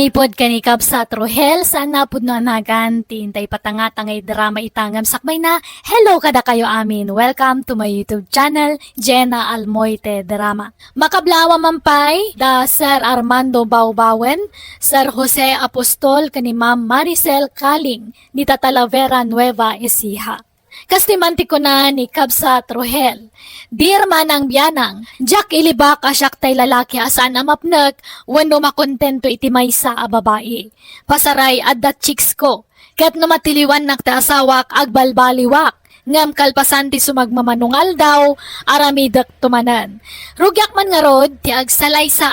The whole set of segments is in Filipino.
Manipod kanikab sa Trohel sa napod no anagan tintay patangatangay drama itangam sakbay na hello kada kayo amin. Welcome to my YouTube channel Jenna Almoite Drama. Makablawa mampay da Sir Armando Baubawen, Sir Jose Apostol kani Ma'am Maricel Kaling ni Talavera Nueva Ecija. Kastimanti ko na ni Kabsa Trohel. Dear manang biyanang, Jack ilibak asyak tay lalaki asan amapnag, wano makontento iti maysa a babae. Pasaray adda chicks ko, ket no matiliwan nagtaasawak agbalbaliwak. Ngam kalpasanti sumagmamanungal daw, aramidak tumanan. Rugyak man nga rod, ti agsalay sa...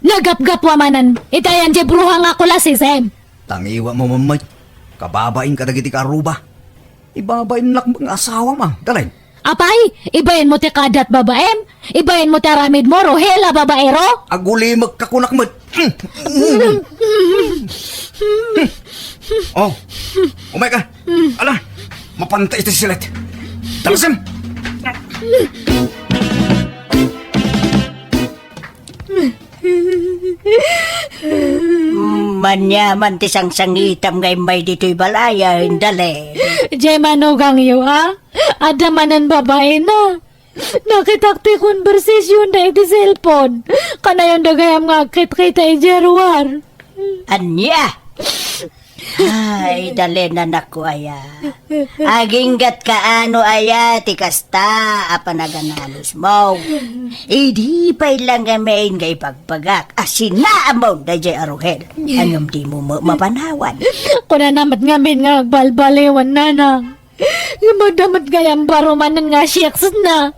Nagap-gap wamanan, itayan di bruhang ako la si Sem. Tangiwa mo mamay, kababain ka dagiti ka aruba. Ibabain lak mga asawa ma, dalay. Apay, ibayin mo ti kadat babaem, ibayin mo ti aramid mo, rohela babaero. Aguli magkakunak mo. Oh, umay ka. Ala, mapantay ito si Silet. Talasem. Manyaman ti sang-sangitam ngay may dito'y balaya, hindali. Jemanugang iyo ha, adamanan babae na. Nakitakti konversasyon na iti cellphone, kanayon dagayam nga kit-kita ijeruar. Anya? Ay, dali na naku aya. Aginggat ka ano aya, ti kasta, apanaganalos mo. Idi pa'y lang amain ngay pagpagak, asina amaw na jay aruhel. Anong di mo mapanawan? Kuna namat ngamin nga agbalbaliwan nanang. Madamat gayam barumanan nga siyaks na.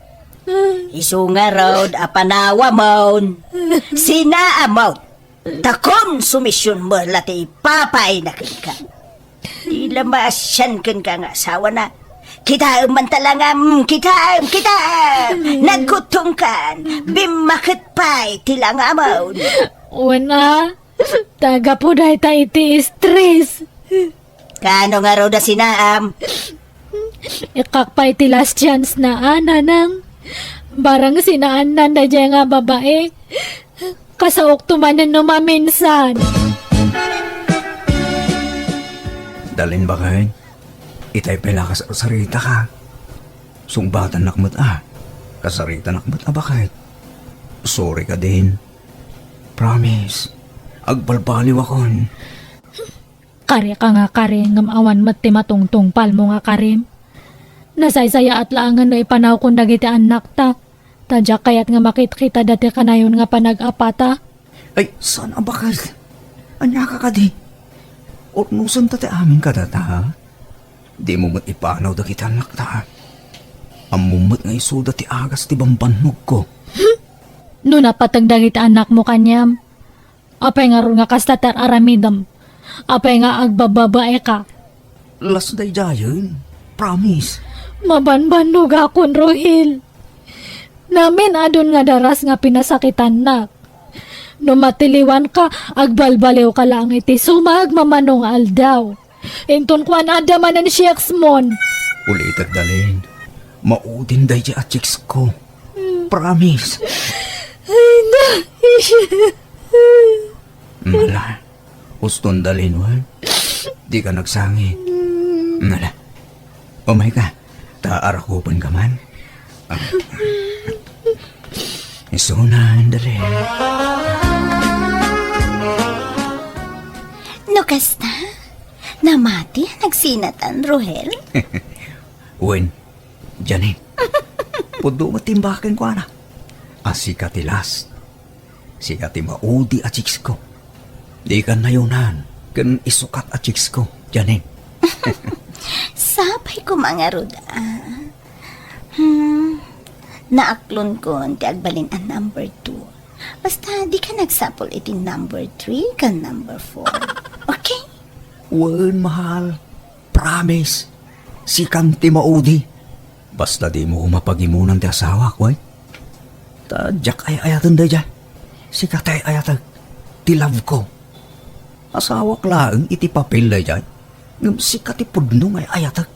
Isunga road, apanawa mo. Sina amaw. Takom sumisyon mo lati papay na ka. Di lamasyan kan ka nga asawa na. Kita man talangam, kita. Nagkutong kan, bimakit pa'y tilang amaw. Una, taga po dahi ta iti stress. Kano nga raw na sinaam? Ikakpay ti last chance na nanang. Barang sinaan na dyan nga babae. Kasaok tumanan no maminsan. Dalin ba kayo? Itay pala ka sa sarita ka. Sungbatan nakmat Kasarita nakmat ba kayo? Sorry ka din. Promise. Agbalbaliw akon. Kari ka nga kari ngam awan mati matungtung palmo nga karim. Nasaysaya at laangan na ipanaw kung dagiti anak ta. Tadya kayat nga makit-kita dati kanayon nga panag-apata. Ay, saan ang bakal? Anya ka di? Ornusan tate amin ka data, ha? Di mo mat ipanaw da kita anak ta. Amumot nga isuda ti agas ti bambanog ko. No napatagdag iti anak mo kanyam. Apay nga ron nga kastatar aramidam. Apay nga agbababae ka. Las day dayon. Promise. Mabanbanog akon, Rohil. Namin adon nga daras nga pinasakitan na. No matiliwan ka, agbalbaliw ka lang iti sumag mamanong aldaw. Inton kwan adamanan siyaks mon. Ulitat dalin. Maudin day di at chicks ko. Promise. Ay na, Mala. Uston dalin, wal. Di ka nagsangi. Mala. Umay ka. Taarakupan ka man. Isunan dalin. No kasta? Namati nagsinatan, Rohel? Uwin. Janin. Pudo matimbakin ko, anak. Asika ti last. Sika ti maudi at chicks ko. Di ka nayunan. Kan isukat at chicks ko. Janin. Sabay ko mga ruda. Naaklon ko ti agbalin ang number 2. Basta di ka nagsapol iti number 3 kan number 4. Okay? Wan, mahal. Promise. Sikang ti maudi. Basta di mo mapagimunan ti asawa ko, eh. Tadyak ay ayatan da dyan. Sikat ay ayatan. Ti love ko. Asawa klaang iti papel da dyan. Ngam sikat ti pudnong ay ayatan.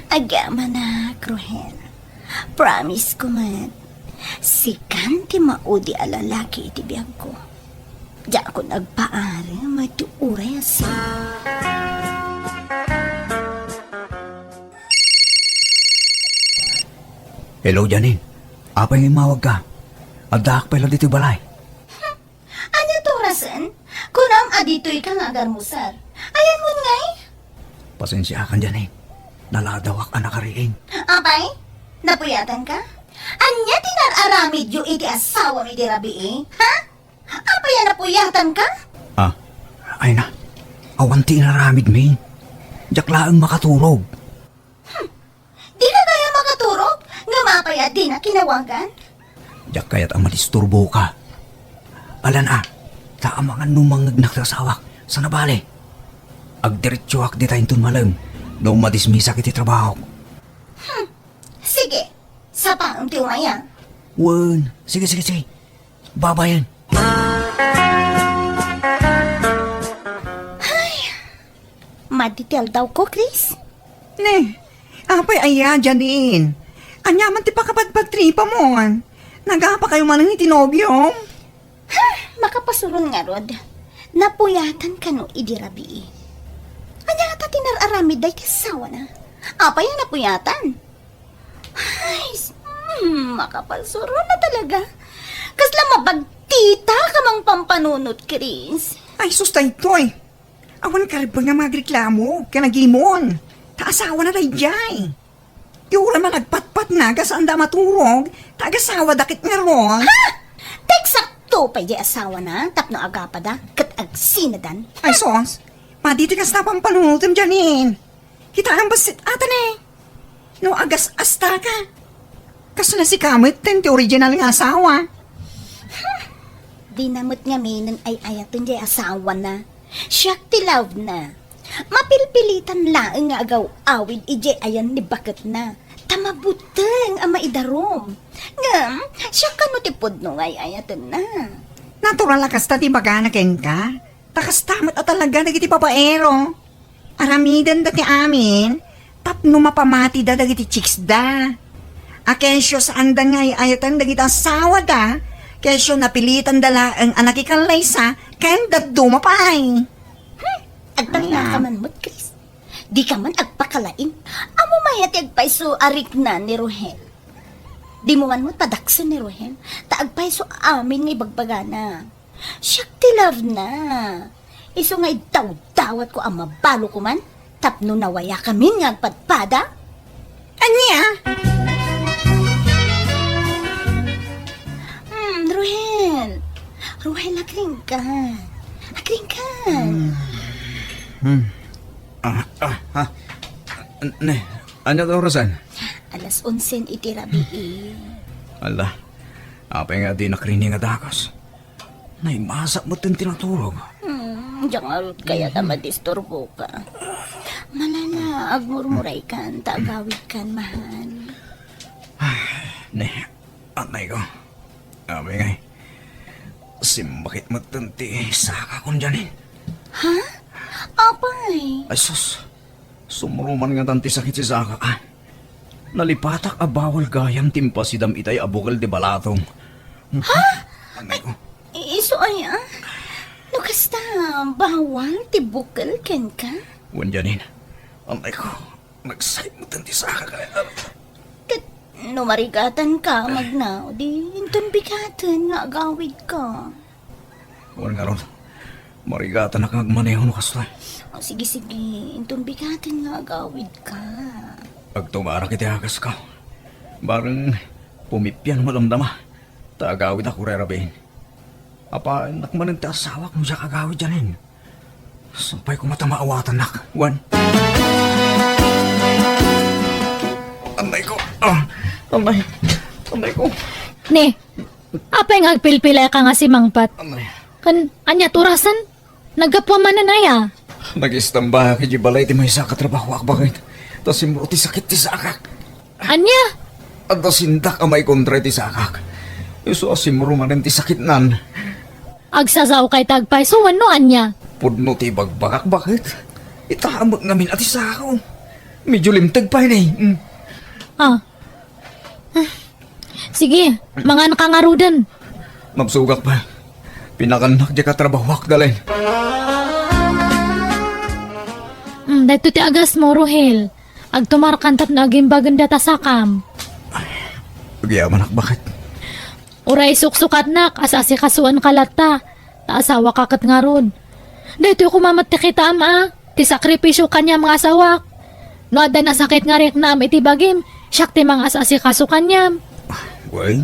Agama na, Rohel. Promise ko man. Si Kanti maudi a lalaki iti biyag ko. Di ako nagpaari matuuray asa. Hello, Janine. Apay yung mawag ka. Agdaak pala dito balay. Anya to rasen? Kunam adito'y kang agarmusar. Ayan mo ngay? Pasensya ka, Janine. Naladawak ka nakariin. Apay, napuyatan ka? Anya tinararamid yu iti asawa mi di rabi eh? Ha? Apay napuyatan ka? Ah, ay na. Awanti na ramid, min. Jaklaang makaturog. Di ka kaya makaturog? Nga mapaya di na kinawagan? Jak kaya't ang malisturbo ka. Alan taamangan numang nagsasawak sa nabali. Agdiretsuak di tayong tunmalang noong madismisa kiti trabaho. Sige, sa paunti umaya. Wan, sige. Babayan. Maditel daw ko, Chris. Ne, apay aya, Janine. Anya man ti pakapagpagtripa mo. Nagapa kayo man ng itinobyo. Makapasurun nga, Rod. Napuyatan ka no idirabi. Anya nga tinararamid day kasawa na. Apa yung napuyatan? Ay, makapasurun na talaga. Kasla mabagtita ka mang pampanunot, Chris. Ay, sustay to eh. Awan ka rin ba nga magreklamo? Kanagimon. Taasawa na rin jay. Di ura man nagpatpat na kasaan da maturog. Tagasawa dakit nga ron. Tek sakto pa di asawa na. Tapno agapada. Kat agsinadan. Ay, sos. Maditi kas na pampanunutim, Janine. Kita ang basit atan eh. No agas asta ka. Kaso na si Kamit, tenti original nga asawa. Di namot nga minon ay ayaton di asawa na. Siyak ti love na. Mapilpilitan lang nga agaw awid ije ayan ni bakit na. Tamabuteng ang maidarom. Ngam, siyak ka no tipod no ay ayaton na. Natural lakas ta ti baga na ken ka. Takas tamat at talaga dagiti papaero. Aramidan dati amin. Tapno mapamati da dagiti chicks da. Akensyo saan da nga ayatan dagiti asawa da. Kesyo napilitan dala ang anak ikang laysa, kain dat dumapay. Agtala ka man mo't, Chris. Di ka man agpakalain. Amo mayat agpaiso arik na ni Rohel. Di mo man mo't padakso ni Rohel. Taagpaiso amin nga ibagbagana. Siyak ti love na. Iso nga daw-dawat ko ang mabalo ko man. Tapno nawaya kami nga agpadpada. Anya? Rohel, agring ka. Agring ka. Ne, ano ka orasan? Alas 11 iti rabi. Ala, apay nga di nakrining nga dakas. Naimasak mo itong tinaturog. Diyan nga kaya ta madisturbo ka. Malala, agmurmuray kan, taagawid kan, mahal. Ne, anay ko. Apay nga simbakit mo tanti saka kong dyan eh. Ha? Apay? Ay sus, sumuruman nga tanti sakit si saka ka. Nalipatak a bawal gayam timpa si dam itay abukal di balatong. Ha? Anay ko. Iso ay no kasta, bawal tibukal ken ka? Wan dyanin. Anay ko, nagsayit mo tanti saka ka. Kat, no marigatan ka, magnaw, di intun bigatan nga agawid ka. Wan nga ron, marigata na kagmaneho no kasla. O sige, intun bigatan nga agawid ka. Pagtumara kiti akas ka. Barang pumipyan malamdama. Taagawid ako rerabain. Apa, nakmanin ti asawak mo siya kagawid dyanin. Sampay ko matamaawatan nak. Wan. Anay ko. Anay ko. Ne, apay nga agpilpila ka nga si Mangpat. Anay. Kan, anya turasan? Nagapwa man na naya. Nag-istamba kay Jibalay ti may sakatrabaho akbangit. Tas simuro ti sakit ti sakak. Anya? At tas sindak amay kontra ti sakak. Iso simuro man ti sakit nan. Agsasaw kay tagpay, so ano anya? Pudno ti bagbakak bakit? Itaamot namin ati sako. Medyo limtag pa yun eh. Ah. Sige, mga nakangarudan. Mabsugak pa. Pinakanak di ka trabahwak dalin. Dahito ti agas mo, Rohel. Ag tumarkantat na aging baganda ta sakam. Pagyaman bakit? Uray suksukat nak, asasi kasuan kalata. Taasawa kakat nga rod. Dahito yung kumamat ti kita ama. Ti sakripisyo kanya mga asawak. No ada na sakit nga rin na iti bagim. Siyak ti mga asasi kaso kanya. Uy,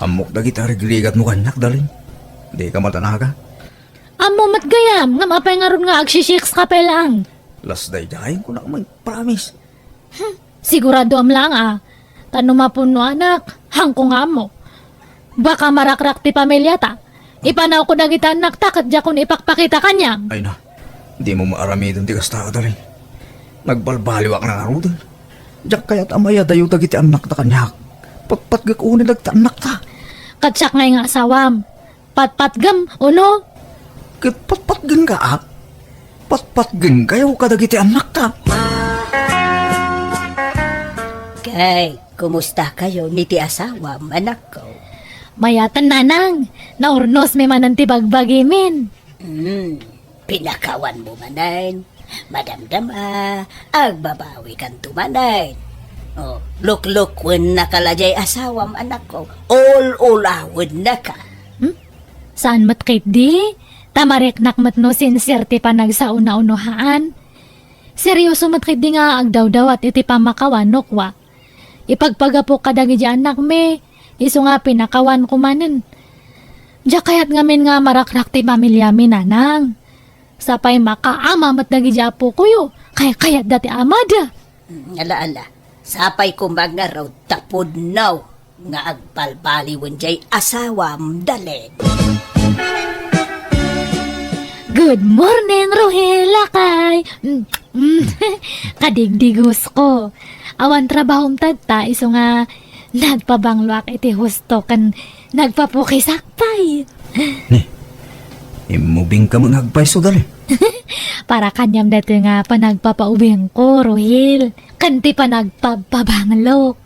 amok na kita regligat mo kanak dalin. Di ka matanaga. Amo matgayam, nga mapay nga ron nga agsisiks ka pa lang. Last day dahin ko na may promise. Sigurado am lang Tanong mapuno anak, hangko nga mo. Baka marakrak ti pamilya ta. Ipanaw ko na kita anak takat dya kung ipakpakita kanya. Ay na, di mo maarami doon ti kasta dalin. Nagbalbaliwak na nga ro doon. Diyak kaya't amaya dayo dagiti anak ta kanyak. Patpatgak nagta anak ta. Katsak ngay nga asawam. Patpatgam, uno? Kat patpatgan ka Patpatgan kayo kadagiti anak ta. Kay, kumusta kayo ni ti asawa, anak ko? Mayatan nanang, naurnos may mananti bagbagimin. Pinakawan mo manayin. Madamdama, agbabawi kan tumanayin. Oh, look, when nakalajay asawam, anak ko, all awid na ka. Saan matkit di? Tamarek nakmat no sincere ti panagsauna-unuhaan. Seryoso matkit di nga agdaw-daw at iti pamakawan nokwa. Ipagpagapok kadagi di anak me, iso nga pinakawan kumanen. Diya kayat ngamin nga marakrak ti pamilya mi nanang. Sapay makaama matdagi di apo kuyo, kaya dati amada. Ala, sapay kumbag nga raw tapod now, nga agbalbaliwan jay asawam dalin. Good morning, Rohela kay. Kadigdigos ko. Awan trabahong tagta, iso nga nagpabangluak iti husto kan nagpapukisakpay. Imubing ka mo nagpaiso dali. Para kanyam dati nga panagpapaubing ko, Rohel. Kanti pa nagpapabanglok.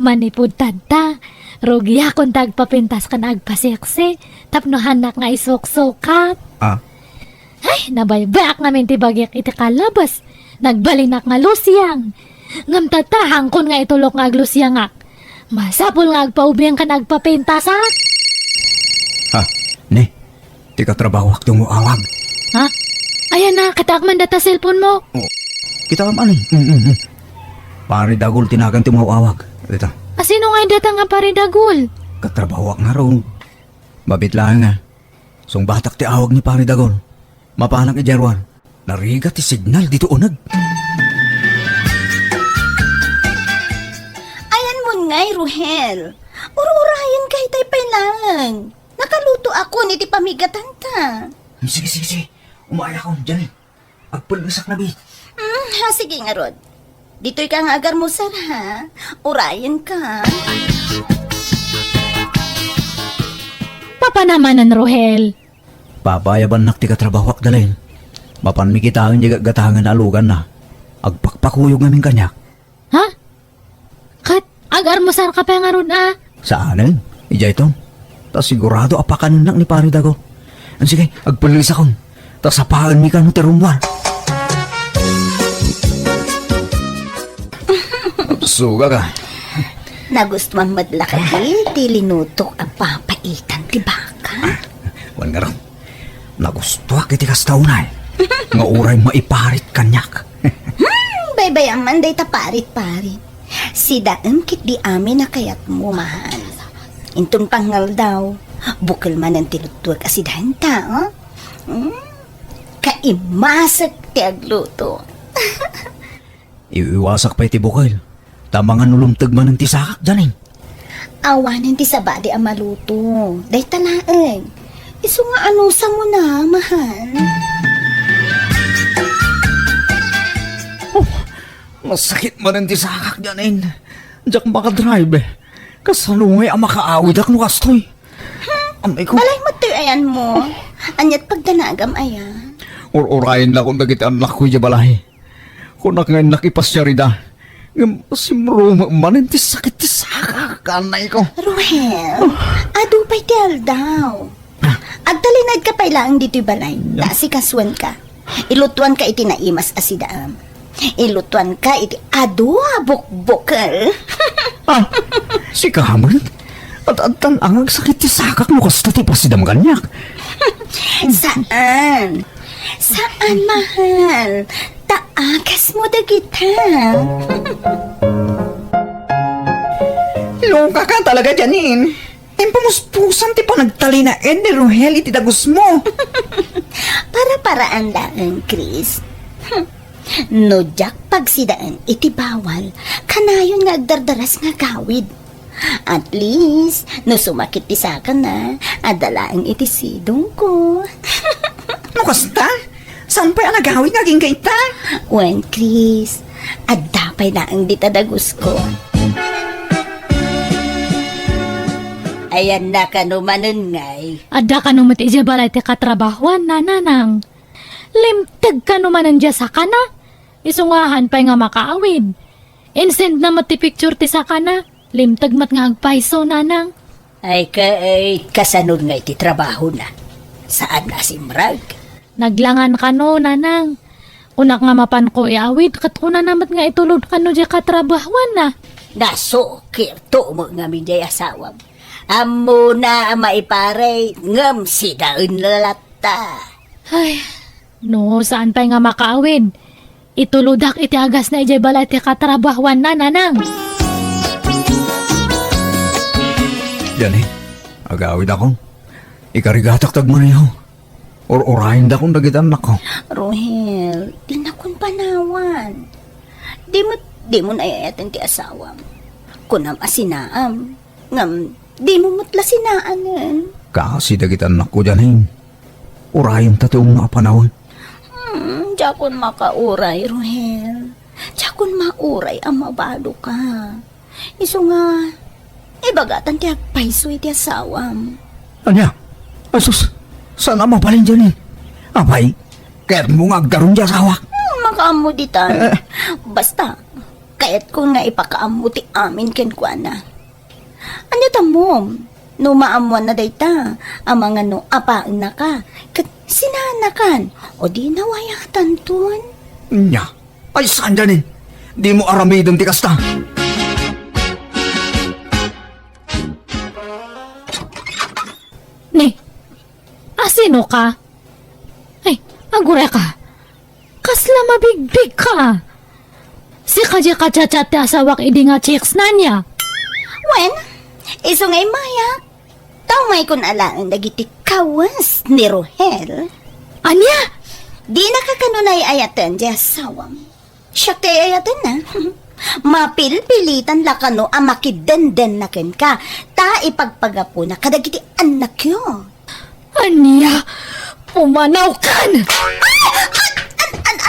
Manipod tadta. Rugya kung tagpapintas kan agpaseksi. Tapnohan na nga isuksukat. Ay, nabaybayak namin ti bagyak iti kalabas. Nagbalinak nga lusyang. Ngam tatahang kun nga itulok nga aglusyang ak. Masapul nga agpaubiyang ka nagpapintasak. Ne, ti ka trabaho ak tumuawag. Ha? Ayan na, katakman data cellphone mo. Kita ka man Pari dagol tinagan ti muawag. Dito, Sino nga yung data nga paridagol? katrabaho ak nga ron. Mabit lang nga. Song batak ti awag ni Pari dagol. Mapanang ijarwan. Nariga ti signal dito unag. Ayan mo ngay, Rohel. Urayan kay tay lang. Nakaluto ako ni ti pamigatan ta. Sige. Umaya ko dyan. Agpulgasak na bit. Sige nga, Rod. Dito'y ka nga agar mo, sir, ha? Urayan ka. Papanamanan, Rohel. Papayaban nak ti katrabaho ak dalin. Mapan mi kita ang gatangan na alugan na. Agpakpakuyog namin kanyak. Ha? Kat, agarmusar ka pa nga ron Saanin? Ija ito. Ta sigurado apakanan nak ni Pari Dago. Sige, agpalis akong. Ta sapaan mi ka no terumwar. Suga ka. Nagustuhan madlaka di linutok ang papaitan ti baka. Wan nga ron. Nagustuha kiti kastaunay. Nga uray maiparit kanyak. Baybayaman day taparit-parit. Si daem kit di amin na kayat mo, mahal. Intong pangal daw, bukal man ang tinutuwag asidahan ta, oh? Kaimasak ti agluto. Iiwasak pa iti bukal. Tamangan nulumtag man ng tisakak dyan Awanan ti sabadi ang maluto. Day talaeng. Iso nga anusa mo na, mahal. Masakit man ang tisakak dyan Diyak makadrive Kasalungay ang makaawid ak no kastoy. Amay ko. Balay mo ayan mo. Anyat pagdanagam ayan. Urayin na kung dagiti anak ko iya balay. Kung ngayon nakipas siya rida. Ngam simruma manin ti sakit ti saka kanay ko. Ruhel, adupay ti aldaw. Agtalinad ka pa ilang dito'y balay. Nasi kaswan ka. Ilutuan ka iti naimas asidaam. Ilutuan ka iti adua bukbukal. Si Kaman? At ang sakit ti sakak mo kasta ti pasidam ganyak. Saan? Saan, mahal? Taagas mo dagita. Loka ka talaga, Janin. Pamuspusan ti panagtalinain ni Rohel iti dagus mo. Para-paraan lang, Chris. No, Jack, pagsidaan, iti bawal. Kanayon nga agdardaras nga gawid. At least, no sumakit ti saka na, adalaang iti sidong ko. No kasta? Saan pa ang nagawin nga ging kaita? Wen, Chris, adapay na ang ditadagus ko. Ayan na ka numanon ngay. Adda ka naman ti balay ti katrabahuan na nanang. Limtag ka naman nandiya sa kana. Isungahan pa nga makaawid. Insend na ti picture ti sa kana. Limtag mat nga agpaiso nanang. Ay kasanod nga iti trabaho na. Saan na si Mrag? Naglangan ka no nanang. Unak nga mapan ko iawid. Kat kuna namat nga itulod ka no diya katrabahuan na. Nasukir to mo nga minday asawam. Amo na maiparay ngam si daun lalata. Ay, no, saan pa nga makaawid? Ituludak iti agas na ijay balay ti katrabahuan na nanang. Yan agawid ako. Ikarigatak tagmaniho. Or-orahin da kong dagitan nako. Rohel, di na kun panawan. Di mo naayatan ti asawam. Kunam asinaam. Ngam, di mo mutla sinaanan. Kasi dagitan nako dyan Orahin tatoong mga panahon. Jakon makauray, Rohel. Jakon mauray ang mabalo ka. Iso nga, ibagatan ti agpaiso iti asawam. Anya? Asus, saan ang mapalin dyan Abay, kaya't mo nga agdaron dyan sa hawak. Makaamo ditan. Basta, kaya't ko nga ipakaamo ti amin kenkwana. Ano tamom? No maamuan na dayta, ang mga no apaan na ka, kat sinanakan, o di nawayatan tun. Nya, ay saan dyan Di mo aramidon ti kasta. Ni, asino ka? Ay, agure ka. Kasla mabigbig ka. Si kadya kachat ti asawak idi nga chicks na niya. Wen, iso ngay maya. Tawmay kun alaan dagiti kawas ni Rohel. Anya? Di nakakanunay ayatan di asawam. Siya kay ayatan na. Mapilpilitan lakano ang makidenden na ken ka. Ta ipagpagapo na kadagiti anak yo. Anya? Pumanaw kan!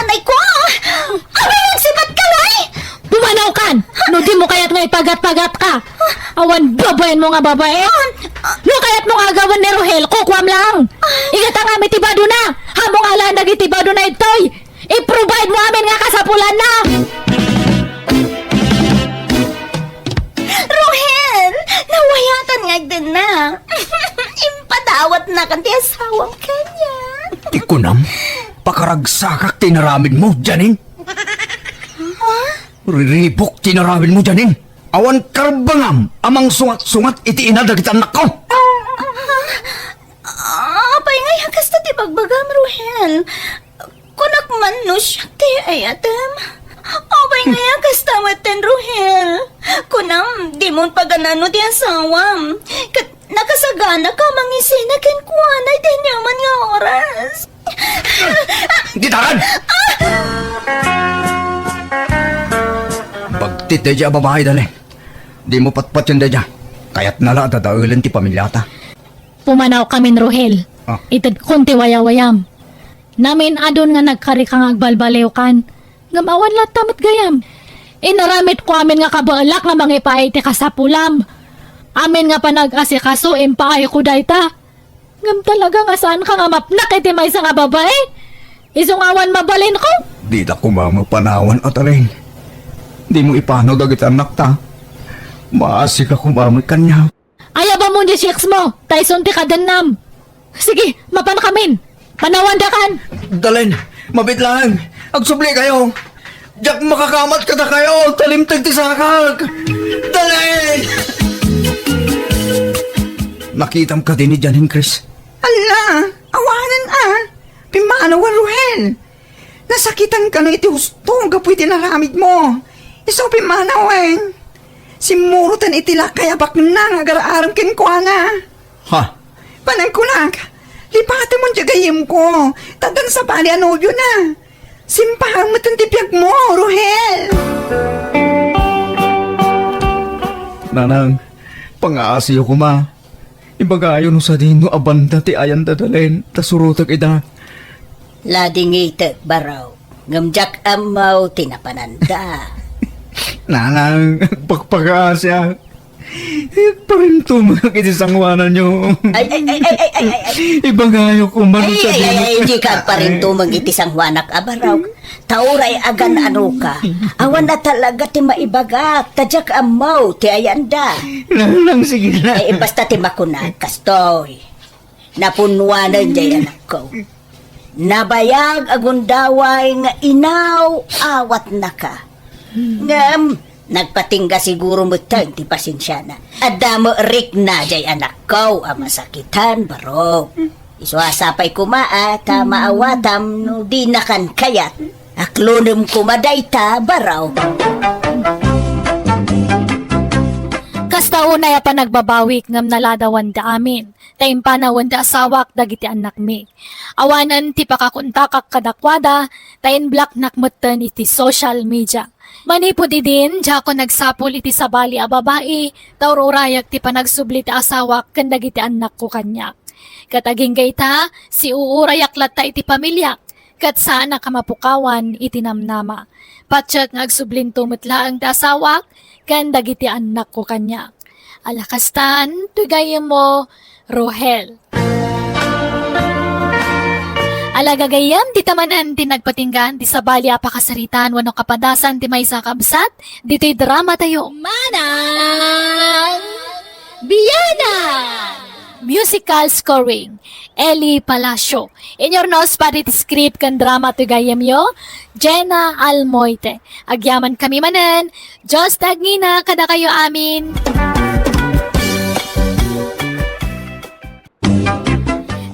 Anay ko! Abay, nagsibat ka ngay! Pumanaw kan! No di mo kaya't nga ipagat-pagat ka! Awan babayan mo nga babae! No kaya't mo nga gawan ni Rohel, kukwam lang! Igatang amin tibado na! Hamong alaan nagitibado na itoy! I-provide mo amin nga kasapulan na! Rohel! Nawayatan nga din na! Impadawat na kan ti asawang kanya! Di ko nam, pakaragsakak tinaramid mo, Janin. Riribok tinaramid mo, Janin. Awan karbangam, amang sungat-sungat iti inadagitan anak ko. Apay nga yakas na ti pagbagam, Rohel. Kunak man no siya ti ayatam. Apay nga yakas tamaten, Rohel. Kunam, di mo paganano ti asawam. Kat nakasagana ka mangisina ken kuanay din yaman nga oras. Gitaran! Pagtite dya babae dali. Di mo patpat yan dya. Kaya't nala dadawilin ti pamilyata. Pumanaw kami Rohel. Ah. Itad kunti wayawayam. Namin adon nga nagkarikang agbalbalew kan. Ngamawan lahat tamat gayam. Inaramit ko amin nga kabalak nga mangipay ti kasapulam. Amin nga panag-asikaso impaay ko dayta. Ngam talaga nga saan ka nga mapnak iti may nga babae. Isungawan mabalin ko. Di na kumama panawan at alin. Di mo ipanaw dagit anak ta. Maasi ka kumamit kanya. Ayaw ba mo di six mo? Tyson ti kadanam. Sige, mapanakamin. Panawandakan. Dalen, mabit lang. Agsubli kayo. Jack makakamat ka na kayo. Talimtag ti sakag. Dalen! Nakitam ka din ni Janin, Chris. Ala, awanan Pimanawan, Ruhel. Nasakitan ka na iti husto, gapoy tinaramid mo. Iso pimanawan. Simurutan itila kaya bak na nga garaaram kinkuana. Ha? Panagkulag, lipate mo jagayim ko. Tadan sa bali anobyo na. Simpahang matantipyag mo, Ruhel. Nanang, pangaasiyo ko ma. Ibagayon sa dino abanda ti ayan dadalen, tasurutag ida. Lading itek baraw. Ngamjak amaw tinapananda. Nanang, pagpag-aasya. Parinto mga kitisangwanan nyo. Ay. Ibagayo ko man sa dino. Hindi ka pa rin tumang itisang wanak abaraw. Tauray agan ano ka. Awan na talaga ti maibagak. Tadyak amaw ti ayanda. Nanang, sige na. Basta ti makunag, kastoy. Napunwanan jay anak ko. Nabayag agundaway nga inaw awat na ka. Ngam, nagpatingga siguro mo tayo ti pasensya na. Adamo rik na jay anak ko ang masakitan baro. Isuasapay kumaa ta maawatam no di nakan kayat. Aklonem kumaday ta baraw. Kasta unay pa nagbabawik ngam naladawan da amin. Taim panawan da asawak dagiti anak mi. Awanan ti pakakontakak kadakwada, tayin black nakmutan iti social media. Manipod idin, dya ko nagsapol iti sabali a babae, taururayak ti panagsubli ti asawak kandag iti anak ko kanyak. Kataging gayta, si uurayak latta iti pamilya, kat saan nakamapukawan iti namnama. Patsak ngagsublin tumitlaang ti asawak, kandag iti anak ko kanyak. Alakastan, tugayem mo, Rohel. Alagagayam, di tamanan, di nagpatinggan, di sabali apakasaritan, wano kapadasan, di may sakabsat, dito'y drama tayo. Manang Biyana! Musical scoring, Eli Palacio. In your nose, parit script kan drama to gayam yo, Jenna Almoite. Agyaman kami manan, Diyos tagngina, kada kayo amin.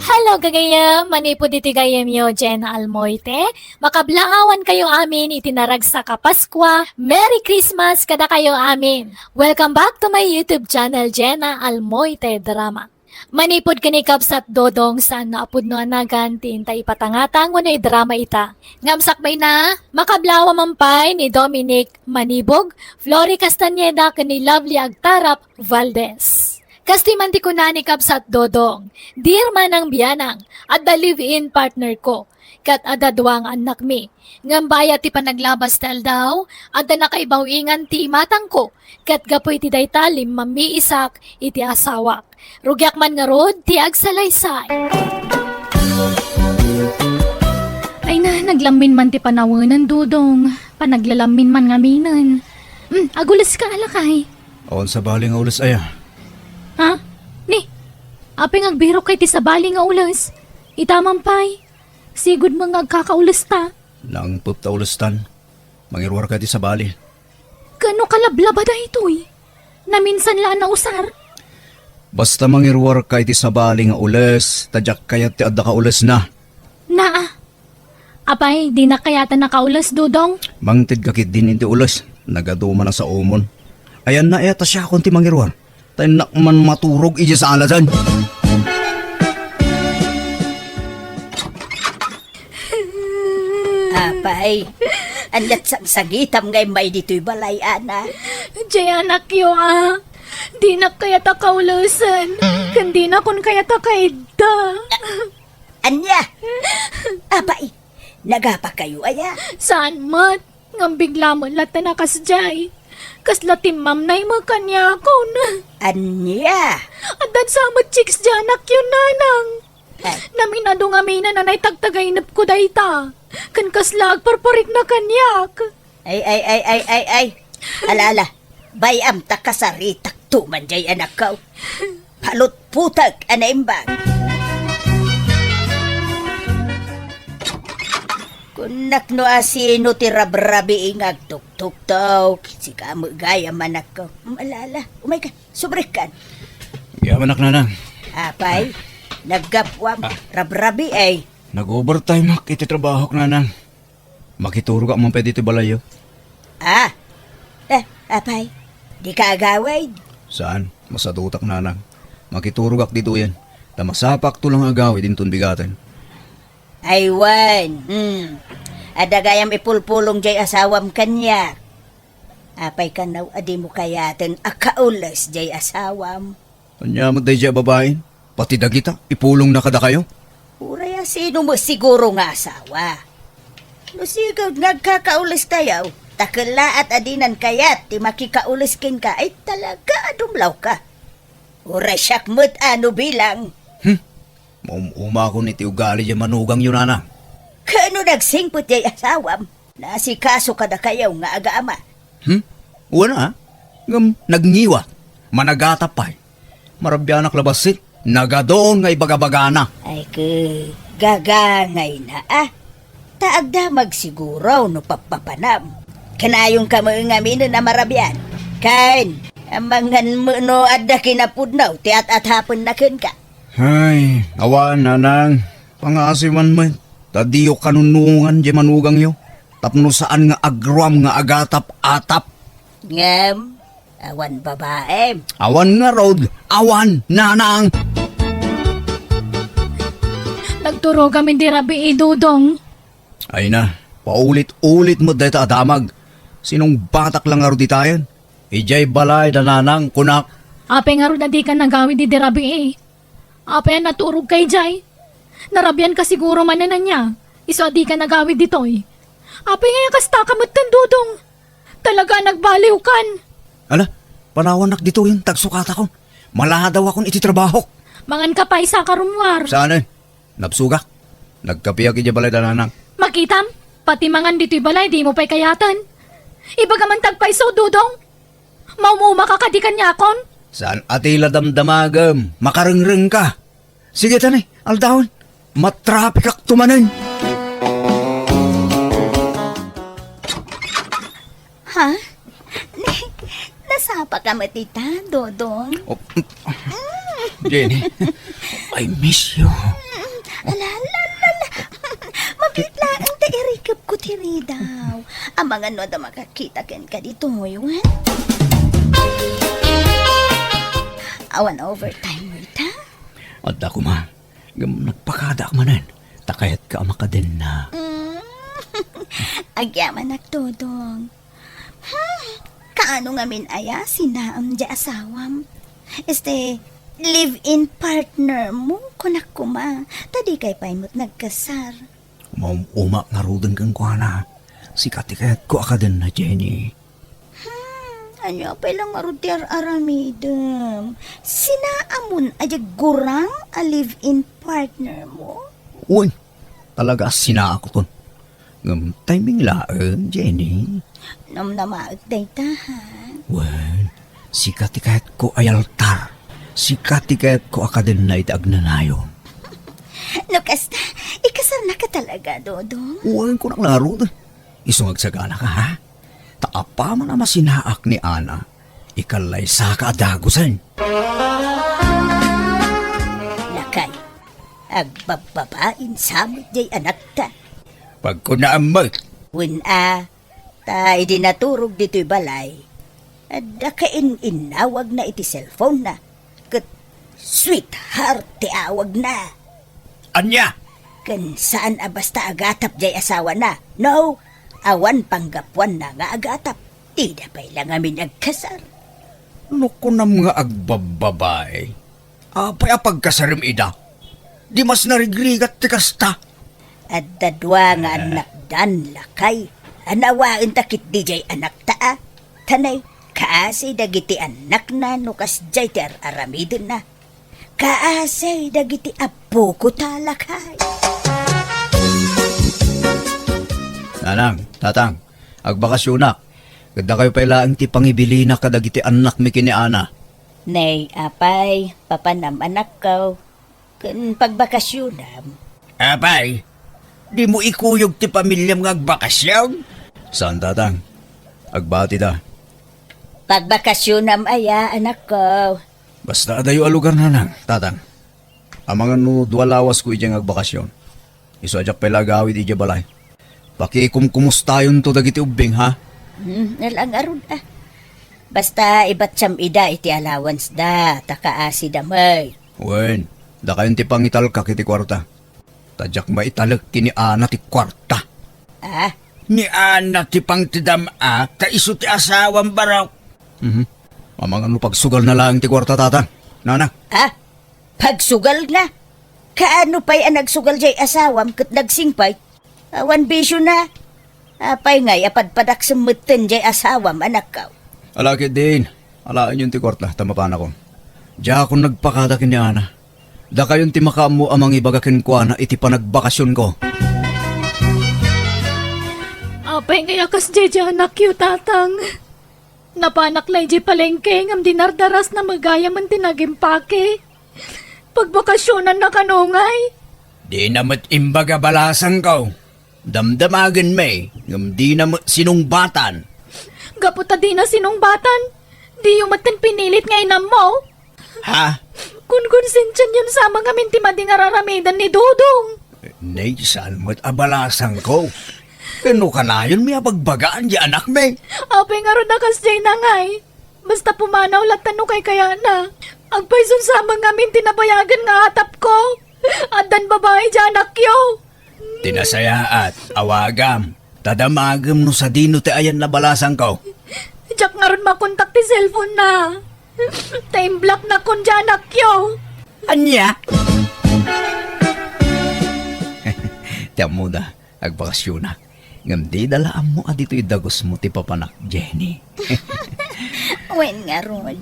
Hello gagayam, manipod iti gayam yo, Jenna Almoite. Makablaawan kayo amin, itinarag sa Kapaskwa. Merry Christmas kada kayo amin. Welcome back to my YouTube channel, Jenna Almoite Drama. Manipod kanikap sa dodong saan naapod no anagan, tintay patangatang wano drama ita. Ngamsakbay na, makablawa mampay ni Dominic Manibog, Flory Castaneda, kani Lovely Agtarap Valdez. Kasti man ti kunanikap sa dodong, dear manang biyanang, at the live-in partner ko, kat adadwang anak mi. Ngambaya ti panaglabas tal daw, at nakaibaw ingan ti imatang ko, kat gapoy ti daytalim mami isak iti asawak. Rugyak man nga rod, ti agsalaysay. Ay na, naglamin man ti panawanan dudong, panaglalamin man nga minan. Agulas ka alakay. Awan sa bali nga ulas aya. Ha? Ni, apeng agbiro kay ti sabali nga ulas. Itamampay, sigud mo nga agkakaulas ta. Nang pupta ulastan. Mangirwar ka di sa bali. Kano kalablaba da ito'y? Na minsan laan na usar. Basta mangirwar ka iti sa bali nga ulas, tadyak kayat ti adda ka ulas na. Naa. Apay, di na kayata nakaulas dudong. Mangtid kakit din iti ulas, nagaduma na sa umon. Ayan na eta siya kung ti mangirwar. Tayo nakman maturog iji sa alasan. Apay, anyat sagitam ngay may dito'y balay, ana. Jay anak yo di na kayata kaulasan. Kandi na kun kayata kaida. Anya, apay, nagapa kayo, aya. Saan mat? Ngam bigla mo lata na kasjay. Kasla timam na mo kanya ako na. Anya, Adan sa mo chicks janak yun nanang. Ay. Naminado nga mina na naitagtagainap ko dayta. Kan kasla agparparik na kanyak. ay. Alala, bayam ta kasaritak tuman jay anak ko. Palot putag anaimbang. Kunak no asino ti rabrabi ingag tuk-tuk-tuk. Si kamo gaya manak ko. Alala, umay ka, subrikan. Yaman anak nanang. Apay, naggapwam, rabrabi ay. Nag-overtime ak iti trabaho ka nanang. Makituro ka man pwede iti balayo. Apay, di ka agaway. Saan? Masadutak nanang. Makituro ka dito yan. Tamasapak to lang agawid din ton bigatan. Aywan, adagayam ipulpulong jay asawam kanya. Apay ka naw, adi mo kayaten akaulas jay asawam. Kanya mo tayo dyan babae. Pati dagita, ipulong na kada kayo. Uraya sino mo siguro nga asawa. No sigaw nagkakaulis tayo, takala at adinan kayat, ti makikauliskin ka, ay talaga adumlaw ka. Uray siyak mo't ano bilang. Uma ko niti ugali dyan manugang yun nanang. Kano nagsingpot jay asawam, nasikaso kada kayaw nga agaama. Wala nagngiwa, managatapay. Marabyanak labasit, nagadoon nga ibagabagana. Ay gagangay na Taagda magsiguro no papapanam. Kanayong kamo nga mino na marabyan. Kain, amangan mo no adda kinapudnaw, ti at hapon na ken ka. Ay, awan nanang. Pangasiman mo, tadiyo kanunungan di manugang yo. Tapno saan nga agruam nga agatap-atap. Ngam, awan babae. Awan nga rod, awan nanang. Nagturo kami di Rabi Dudong. Ay na, paulit-ulit mo dito adamag. Sinong batak lang nga rod itayan? Ijay balay na nanang kunak. Ape nga ron na di ka nagawid di Rabi. Ape naturog kay Jay. Narabyan ka siguro mananan niya. Iso di ka nagawid ditoy. Ape nga kasta kamot kan Dudong. Talaga nagbaliw kan. Ala, panawanak dito yung tagsukata ko. Malaha daw akong ititrabaho. Mangan ka pa isa karumwar. Saan eh? Napsugak. Nagkapiyak ija balay na nanang. Makitam, pati mangan dito'y balay di mo pa'y kayatan. Iba ka man tagpaiso, Dudong. Maumuma ka kadikan niya akon. Saan atila damdamagam? Makarengreng ka. Sige tanay, aldahon. Matrapik ak tumanan. Ha? Nasapa ka matita, Dodong? Oh, Jenny, I miss you. Mabitla ang tairikap ko tiri daw. Ang mga no da makakita ken ka dito ngayon. Awan overtime mo ita? At ako ma, nagpakada ka manan. Takayat ka makadin na. Agyaman nagtodong. Kaano nga min aya sinaam di asawam? Live-in partner mo, kunak kuma. Tadi kay paimot nagkasar. Uma nga rudan kang kuhana. Si katikayat ko akadin na, Jenny. Ano pa lang marutir aramidem. Sinaamon ajag gurang a live-in partner mo? Uy, talaga sina ako ton. Timing laan, Jenny. Namnamaag daytahan. Well, si katikayat ko ay altar. Si katikayat ko akadin na itaag na nayon. No, kasta, ikasar na ka talaga, Dodong. Uwan ko nang laro. Isungagsagana ka, ha? Taapa man ang masinaak ni Ana. Ikalay sa kaadagusan. Lakay, agbababain samot jay anak ta. Pag ko naamag, Ta idinaturog dito'y balay. Adda kain inawag na iti cellphone na. Kat sweetheart ti awag na. anya? Kan saan basta agatap jay asawa na. No, awan panggapwan na nga agatap. Tida pa'y lang amin agkasar. Ano ko na mga agbababay? Apay apagkasarim ida. Di mas narigrigat ti kasta. At dadwa nga anak dan lakay. Anawain takit di jay anak taa. Tanay, kaasay dagiti anak na nukas jay ter aramidin na. Kaasay dagiti apo ko talakay. Nanang, tatang, agbakasyonak. Ganda kayo pala ang ti pangibili na kadagiti anak mi kini Ana. Nay, apay, papanam anak ko. Kun pagbakasyonam. Apay, di mo ikuyog ti pamilyam nga agbakasyon? Saan tatang? Agbati da. Pagbakasyonam aya, anak ko. Basta adayo a lugar na lang, tatang. Amangan no duwalawas ko ijang agbakasyon. Iso ajak pala gawid ija balay. Pakikum kumustayon to dagiti ubing ha? Nalang arun ah. Basta ibat siyam ida iti allowance da, takaasi damay. Wen, da kayon ti pangital ka kiti kwarta. Tadyak maitalag kini Ana ti kwarta. Ah, Ni Ana ti pangtidam ka iso ti asawang baraw. Amangan no pagsugal na lang ti kwarta tatang. Nana, pagsugal nga. Kaano pa'y ang nagsugal jay asawam kat nagsingpay? Awan bisyo na. Apay ngay apadpadak sa mutin jay asawam anak ka. alakit din. Alaan yun ti kwarta, tamapana ko. Diya akong nagpakada kini Ana. Da kayon ti makamu amang ibagakin ko Ana iti panagbakasyon ko. Apay ngayakas jeje anak yu tatang. Napanak lay je palengke ngam dinardaras na magaya man tinagimpake. Pagbakasyonan na kanungay. Di namat imbaga balasan ko. Damdamagan may, ngam di namat sinungbatan. Gaputa di na sinungbatan. Di yung matin pinilit nga inam mo. Ha? Kung konsensyan yun sa mga minti mading araramidan ni Dudong. Nay, saan mo't abalasan ko? Kano ka na yun may pagbagaan di anak may? Apay nga ron nakas jay na ngay. Basta pumanaw latan no kay kaya na. Agpayson sa mga minti nabayagan nga atap ko. Adan babae dyan anak yo. Tinasaya at awagam. Tadamagam no sa dino ti ayan na balasan ko. Diyak nga ron makontak ti cellphone na. Time block na kon dyan anak yo. Anya? Tiyan mo da, agbakasyon na. Ngam di dalaan mo adito idagos mo ti papanak, Jenny. Wen nga ron.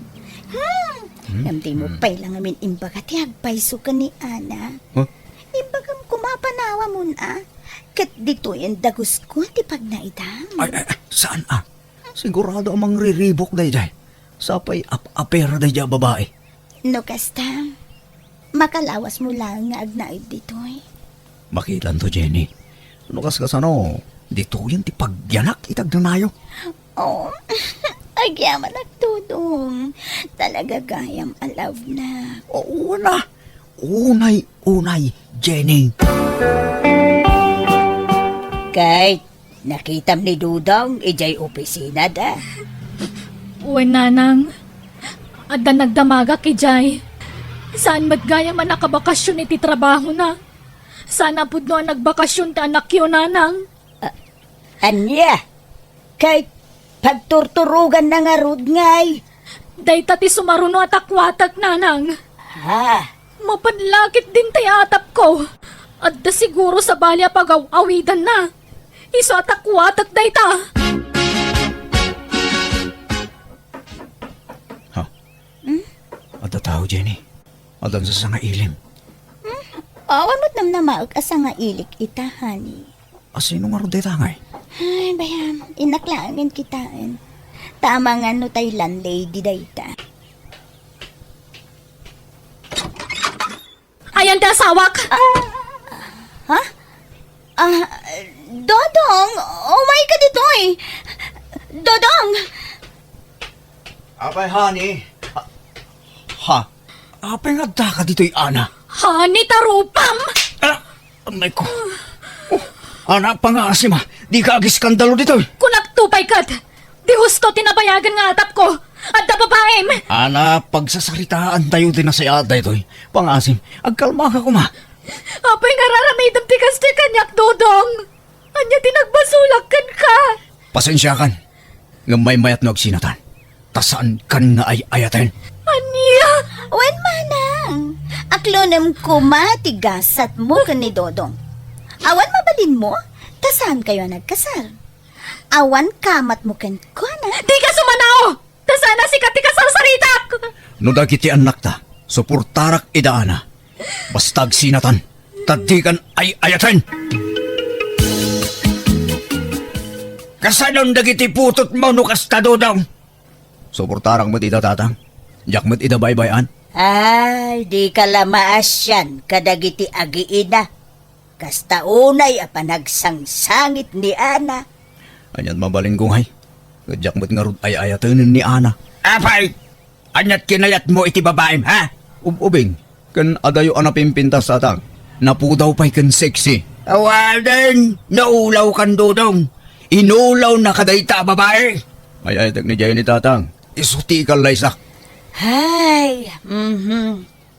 Namdi mo pa'y lang amin imbaga ti agpayso ka ni Ana. Huh? Imbagam kumapanawa mo na. Kat dito yung dagos ko ti pag naidam. Ay, saan Sigurado amang riribok day jay. Sapay apera day jay babae. No kasta, makalawas mo lang nga agnaid dito eh. Makilan to, Jenny. Ano kas ano? Dito yan ti pagyanak itag na nayo. Oh, agyaman nagtudong. Talaga gayam alaw na. Oo na. Unay, Jenny. Kahit nakitam ni Dudong, ijay opisina da. Uy nanang. Adan nagdamaga ki jay. Saan maggaya man nakabakasyon iti trabaho na. Sana pud no nagbakasyon ta anak yo nanang. Anya, kahit pagturturugan na nga rod ngay. Day tati sumaruno at akwatak nanang. Ha? Mapanlakit din tay atap ko. At da siguro sa balya pag-awidan na. Iso at akwatak day ta. Ha? Ada tao, Jenny. Adan sa sanga ilim. Awan mo't namnamaag asa nga ilik ita, honey. Asino nga ron day tangay? Ay, bayam, inaklangin kitaan. Tama nga no tay landlady dayta. Ayan ta sawak. Ha? Dodong! Oh my God, ito eh! Dodong! Apay, honey. Ha? Apay nga da ka dito'y Ana. Hani tarupam. Anay ko. Anak pa nga asim ha. Di ka agiskandalo dito. Kunak tupay kat. Di husto tinabayagan nga atap ko. At da babaem. Ana, pagsasaritaan tayo din na sa yata ito. Pangasim, agkalma ka kuma. Apay nga raramidam tikas ti kanyak dodong. Anya tinagbasulakan ka. Pasensya kan. Ngamay mayat no agsinatan. Tasaan kan nga ay ayaten. Anya. Wen manang! Aklonem ko matigasat mo ka ni Dodong. Awan mabalin mo? Tasan kayo nagkasal? Awan kamat mo ken ko na? Di ka sumanao. Ta sana si katika sarsaritak. No dagiti anak ta, suportarak idaana. Bastag sinatan, tadikan ay ayaten. Kasanong dagiti putot mo no kasta dodong? Suportarang mo ita tatang. Jak mo ita baybayan. Ay, di ka lamaas yan, kadagiti agiina. Kasta unay a panagsangit ni Ana. Anyat mabaling kong hay. Jak mo't nga rod ay ayatanin ni Ana. Apay! Anyat kinayat mo iti babaem, ha? Ubing, kan adayo anapimpintas tatang. Napudaw pa'y kan sexy. Awalan! Naulaw kan dodong. Inulaw na kadayta babae. Ay ayatag ni Jenny tatang. Isuti ka laysak. Hay,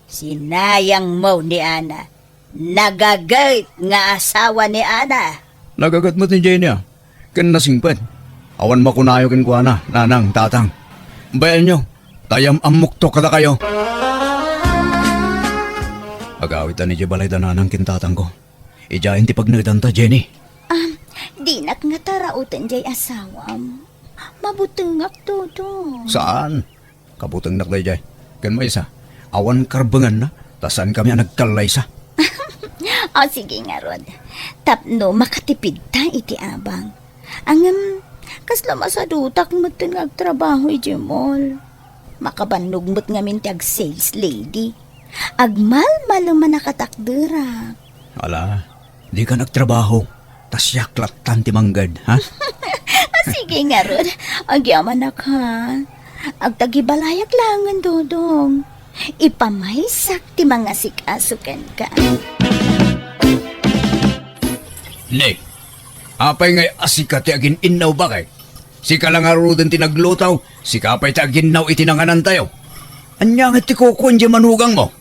sinayang mo ni Ana. Nagagait nga asawa ni Ana. Nagagat mo ni Jenny ah. Kan nasingpan. Awan makunayo kin kuha na, nanang, tatang. Bayan nyo, tayam amok to kada kayo. Agawitan ni Jebalay da nanang kin tatang ko. Ijayin ti pagnagdan ta, Jenny. Di nak nga tarautan jay asawam. Mabutungak todo. Saan? Kabutang nakday jay. Kan mo isa, awan karbangan na, tasan kami ang nagkalay sa. O sige nga Rod. Tapno makatipid ta iti abang. Ang kasla masadutak mo nagtrabaho iti mall. Makabannog mo't ngamin ti ag sales lady. Agmal-mal man nakatakdera. Ala, di ka nagtrabaho. Tas yaklat tanti manggad, ha? Sige nga Rod. Agyaman na ka. Agtagibalayag langan dodong. Ipamaysak ti mga sikasukan ka. Nick, apay ngay asika ti agin innaw bakay. Sika lang aruden ti naglutaw, sika apay ti agin naw itinanganan tayo. Anyang iti kukun di manugang mo.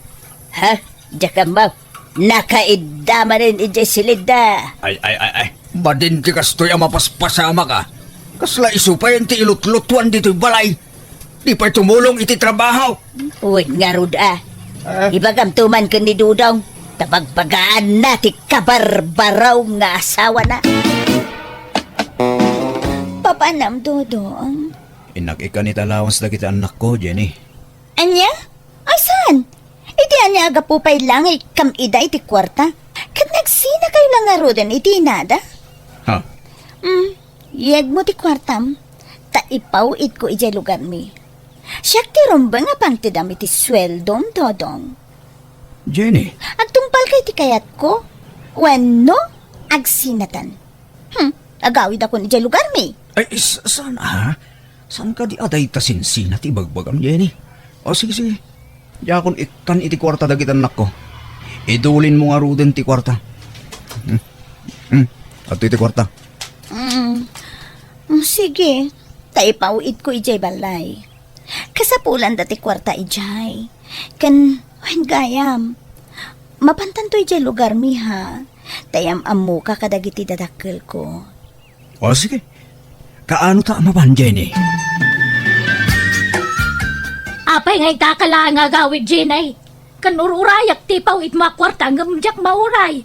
Ha? Diyan ba? Nakaidama rin iti silida. Ay. Badin ti kastoy ang mapaspasama ka. Kasla isupay ti ilutlutuan dito'y balay. Di pa'y tumulong iti trabaho. Uy, nga Rod Ibagam tuman ka ni Dudong. Tapagpagaan na ti kabarbaraw nga asawa na. Papanam, Dudong? Inakika ni talawans na kita anak ko, Jenny. Anya? Asan? Iti anya agapupay lang kam ida iti kwarta. Kat nagsina kayo lang nga Rodan iti nada. Ha? Yag mo ti kwartam. Taipaw it ko ijay lugar mi. Siyak ti rumba nga pang ti dami ti sweldom, Dodong. Jenny? Agtumpal kay ti kayat ko. Wenno, agsinatan. Agawid ako ni ijay lugar mi. Ay, saan ha? Saan ka di aday tasinsinat ibagbagam, Jenny? O sige. Yakon ikan iti kwarta dagitan anak ko. Idulin mo nga ruden ti kwarta. At iti kwarta. Sige, taipawid ko ijay balay. Kasapulan dati kwarta ijay. Kan, gayam. Mapantan to ijay lugar mi ha. Tayam amu ka kadagiti dadakkel ko. O sige. Kaano ta amaban, Jenny? Apay ngay kakala nga gawid, Jenay. Kanururayak tipaw it makwarta ngam jak mauray.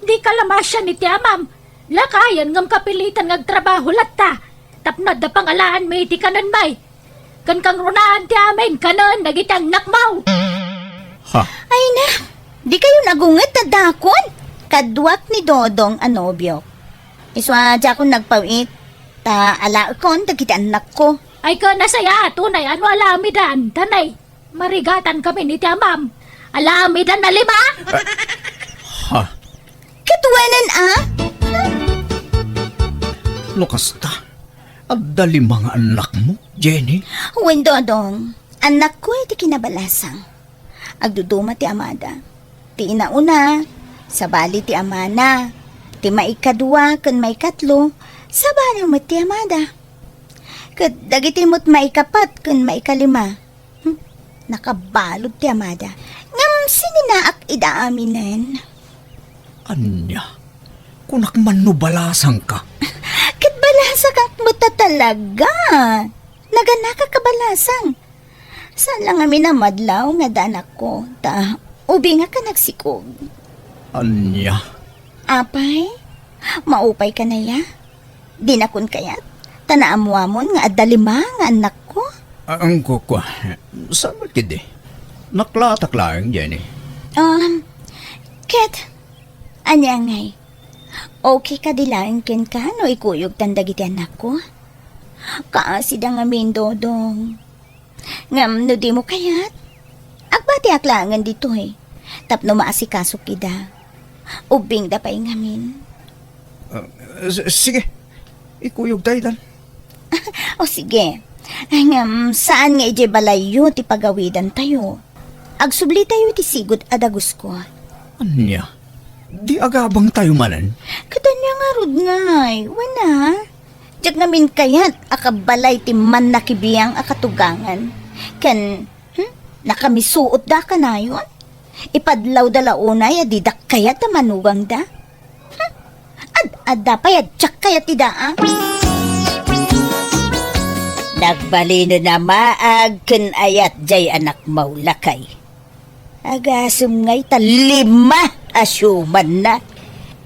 Di ka lamasyan iti amam. Lakayan ngam kapilitan ngagtrabaho latta. Tapnad na pangalaan may iti kanan may. Kan kang runaan ti amin kanan nagitang nakmaw. Ha? Ay na, di kayo nagunget na dakon. Kadwak ni Dodong anobyo. Iswa dya akong nagpawit. Ta ala kon dagiti anak ko. Ay ka nasaya tunay ano alamidan. Tanay, marigatan kami ni Tiamam. Alamidan na 5. Ha? Katuwanan Lukas ta. Adali mga anak mo, Jenny? Wen Dodong, anak ko iti kinabalasang. Agduduma ti amada. Ti inauna, sabali ti amana. Ti maikadua kan maikatlo, sabali mo ti amada. Kat dagiti mo't maikapat kan maikalima. Nakabalod ti amada. Ngam sininaak idaaminan. Anya? Kunak man no balasang ka. Kat balasa kang muta talaga. Naganaka ka balasang. Saan lang amin na madlaw nga danak ko. Ta, ubi nga ka nagsikog. Anya? Apay, maupay ka na ya? Di na kun kayat? Tanaamuamon nga adalima nga anak ko? Ang kukwa. Saan ba kidi? Naklatak lang, Jenny. Ket, anya ngay. Okay ka dilaan ken ka no ikuyog tanda giti anak ko? Kaasi da nga min dodong. Ngam no di mo kayat? Agbati aklangan dito eh. Tapno maasikaso kida. Ubing da pa'y ngamin. Sige, ikuyog tayo dan. O sige. Ngam saan nga ije balayo ti pagawidan tayo? Agsubli tayo ti sigod adagus ko. Anya? Di agabang tayo manan? Katanya nga rod ngay. Wana. Diyak ngamin kayat akabalay ti man nakibiyang akatugangan. Kan, nakamisuot da ka na yun? Ipadlaw da launay adidak kayat na manugang da? Ad-ada payad tsak kayat ti da Nagbali na maag ken ayat jay anak maulakay. Agasum ngay talima asyuman na.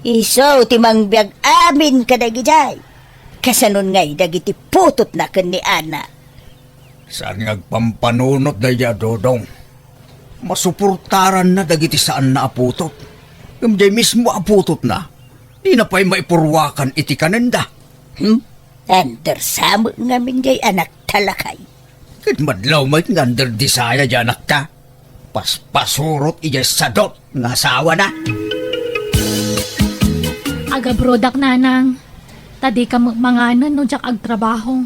Iso timang biag amin kadagi jay. Kasanon ngay dagiti putot na ken ni Ana. Saan ngagpampanunot da ya, Dodong? Masuportaran na dagiti saan na aputot. Kamday mismo aputot na. Di na pa'y maipurwakan iti kanenda. Ander samo ngamin jay anak talakay. Kat madlaw may ngander di saya di anak ta. Paspasurot ijay sadot nga asawa na. Aga brodak nanang. Tadi ka manganan no jak agtrabaho.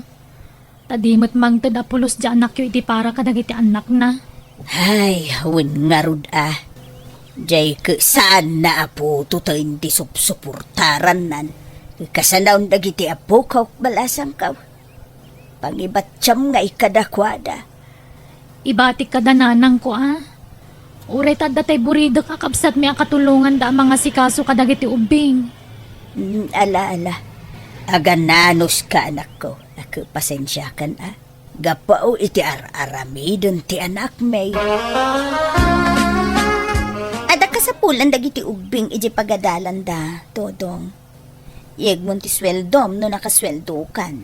Tadi mo't mangtad apulos di anak yu iti para kadagiti anak na. Ay, hawin nga rod Jay ke saan na apo to hindi supportaran nan. Kasanaon dagiti apo kaw balasang kaw. Pangibatsyam nga ikadakwada. Ibatik ka da nanang ko Uray tad datay burido kakabsat mi akatulungan da mga sikaso kadagiti ubing. Ala. Agananos ka anak ko. Nakapasensya kan Gapao iti aramidon ti anak may. Ada kasapulan dagiti ubing iti pagadalan da, Dodong. Yeg mo ti sweldom no nakasweldo kan.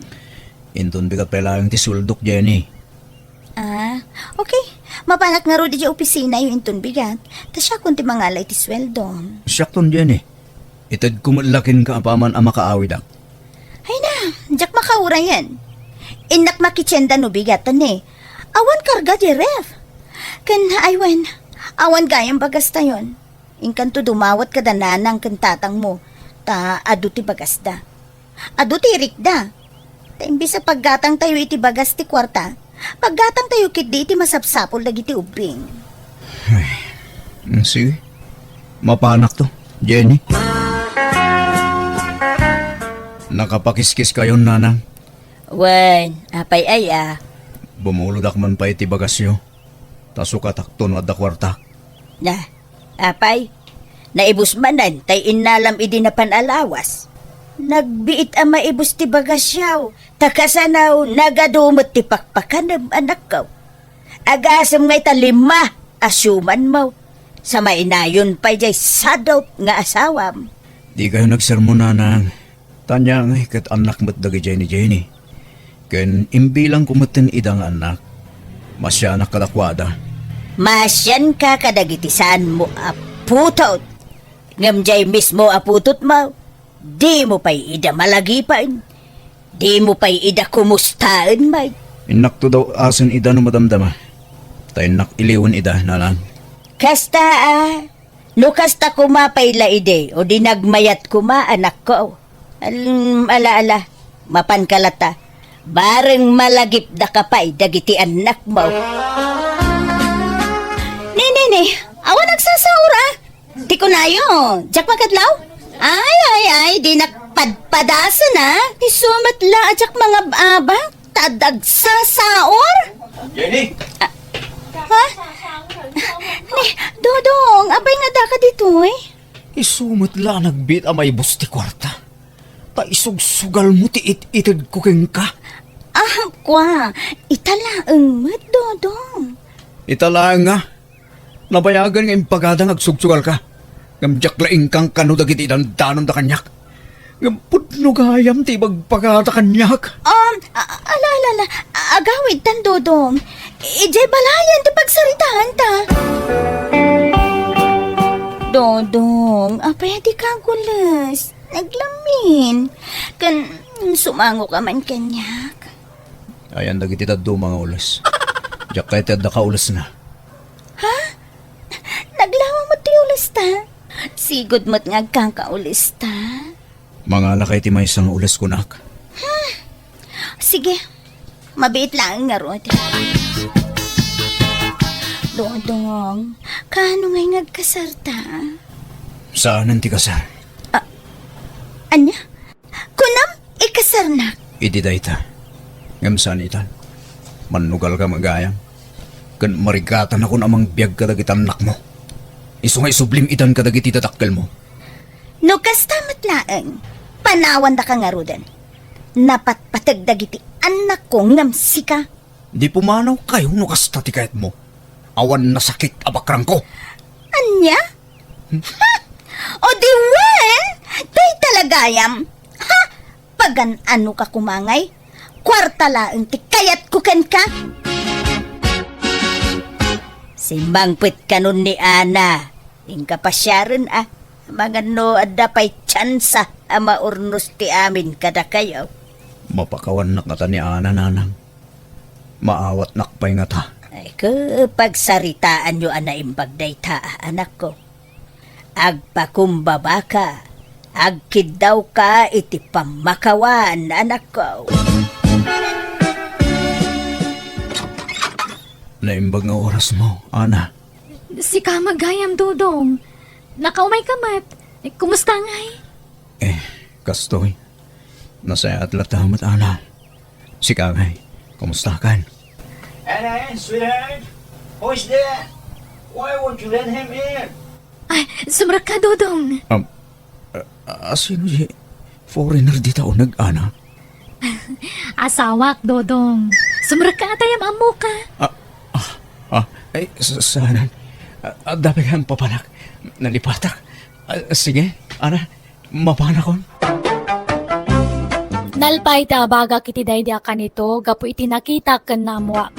Inton bigat pelayang ti suldok, Jenny. Okay. Mapanak nga ro di opisina yung inton bigat. Ta siya kung ti mangalay ti sweldom. Siyakton, Jenny. Itad kumalakin ka apaman ang makaawidak. Ay na, jak makaura yan. Inak makitsenda no bigatan Awan karga di ref. Kan aywan, awan gayang bagas tayon. Inkanto dumawat ka dananang kantatang mo. Ta adu ti bagas da. Adu ti rikda. Ta imbis sa paggatang tayo iti bagas ti kwarta. Paggatang tayo kit di iti masapsapol lagi ti ubing. Sige. Mapanak to, Jenny. Nakapakiskis kayon, nanang. Wen, apay ay Bumuludak man pa iti bagasyo. Tasukatakton at dakwarta. Na, apay, naibus manan, tay inalam idi na panalawas. Nagbiit ang maibus ti bagasyaw, takasanaw, nagadumot ti pakpakan ng anak ko. Agasam ngay talima, asyuman mo. Sa mainayon pa jay sadot nga asawam. Di kayo nagsermon, nanang. Tanya nga ikat anak mo't dagi Jenny. Ken imbilang kumatin idang anak. Masya na kadakwada. Masyan ka kadagitisan mo aputot. Ngamjay mismo aputot mo. Di mo pa'y ida malagipan. Di mo pa'y ida kumustaan, may. Inak to daw asin ida no madamdama. Tayo nak iliwan ida, nanang. Kasta no kasta kumapay la ide o di nagmayat kuma anak ko. Ala, mapan kalata. Bareng malagip da kapay dagiti anak mo. Ni, awan nagsasaur Di ko na yun. Jack makadlaw? Ay, di nakpadpadasa na. Isumatla, Jack mga abang. Tadag sasaur? Jenny! Ha? Ni, Dodong, abay nga da ka dito Isumot la nagbit amay busti kwarta. Ta isugsugal mo ti itid kuking ka. Kwa, italaang mo, Dodong. Italaan nga. Nabayagan nga impagadang agsugsugal ka. Ngamjak laing kang kano dagiti dandanon da kanyak. Ngampudno gayam ti bagpagata kanyak. Ala, agawid tan, Dodong. Ijay balayan ti pagsaritahan ta. Dodong, apay di ka gulas. Naglamin. Kan sumango ka man kanyak. Ayan dagiti tadto mga ulas. Jak kay tadda ka ulas na. Naglawa mo ti ulis ta. Sigod mo't nga kang kaulis ta. Mga lakay ti may isang ulas kunak. Sige, mabiit lang nga ron. Dodong, kano ngay ngagkasarta? Saan ti kasar? Anya? Kunam, ikasar na. Iti dayta. Ngam saan itan? Manugal ka magayang. Kan marigatan ako namang biyag kadagitan anak mo. Iso nga isublim itan kadagiti tatakkel mo. No kastamat laeng, panawan da ka nga rodan. Napat patagdagiti anak ko ngam sika. Di pumanaw kayo no kasta ti kayat mo. Awan na sakit abakrang ko. Anya? Ha? O di wen? Day talagayam. Ha? Pagan ano ka kumangay? Kwarta laeng ti kayat ko ken ka? Simbangpit kanon ni Ana. Ingka pa siya rin Mga no adda pa'y tsansa ama urnos ti amin kada kayo. Mapakawan nak nga ta ni Ana nanang. Maawat nakpay nga ta. Ay kapag saritaan nyo imbag dayta anak ko. Agpakumbaba ka. Agkid daw ka iti pamakawan anak ko. Naimbag nga oras mo, Ana. Si Kamagayam, Dodong. Nakaumay ka, Mat. Kumusta ngay? Kastoy. Nasaya at latamat, Ana. Si Kagay, kumusta kan? Anna, sweetheart. Who's there? Why won't you let him in? Ay, sumrak ka, Dodong. Sino si foreigner di tao nag-ana? Asawak, Dodong. Sumrak ka atayam amo ka. Sana. Dapat kang papanak. Nalipatak. Sige, Ana. Mapanakon. Nalpay ta baga kiti daydi kanito, gapu iti nakita ken namwa.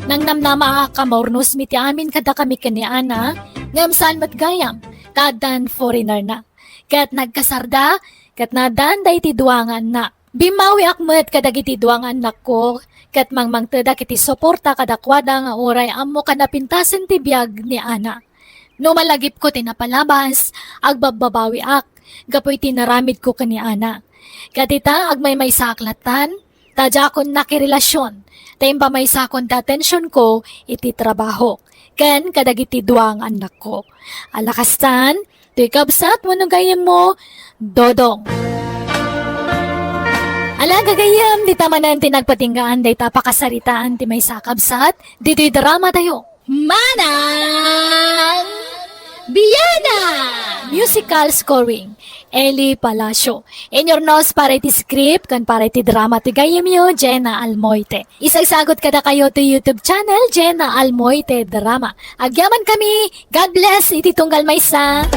Nang namnama ka maurnos miti amin kada kami kani Ana, ngam saan matgayam, tadan foreigner na. Kat nagkasarda, kat nadan day ti duangan na. Bimawi akmet kadagiti duangan na ko, kat mangmangtada kiti suporta kadakwada nga oray amo kanapintasen ti biag ni Ana. No malagip ko tinapalabas, agbababawi ak, gapoy tinaramid ko kani Ana. Katita agmay may saklatan, tadya akong nakirelasyon, tayong pa may sakon atensyon ko, iti trabaho, ken kadagiti duang anak ko. Alakastan, tuy kabsat mo gayam mo, Dodong. Ala gagayam, di tamanan tinagpatinggaan, day tapakasaritaan, ti may sakabsat, dito'y drama tayo. Manang Biyana! Musical scoring, Eli Palacio. In your nose para iti script, kan para iti drama ti gayam yo, Jenna Almoite. Isagsagot kada kayo to YouTube channel, Jenna Almoite Drama. Agyaman kami, God bless, iti tunggal maysa.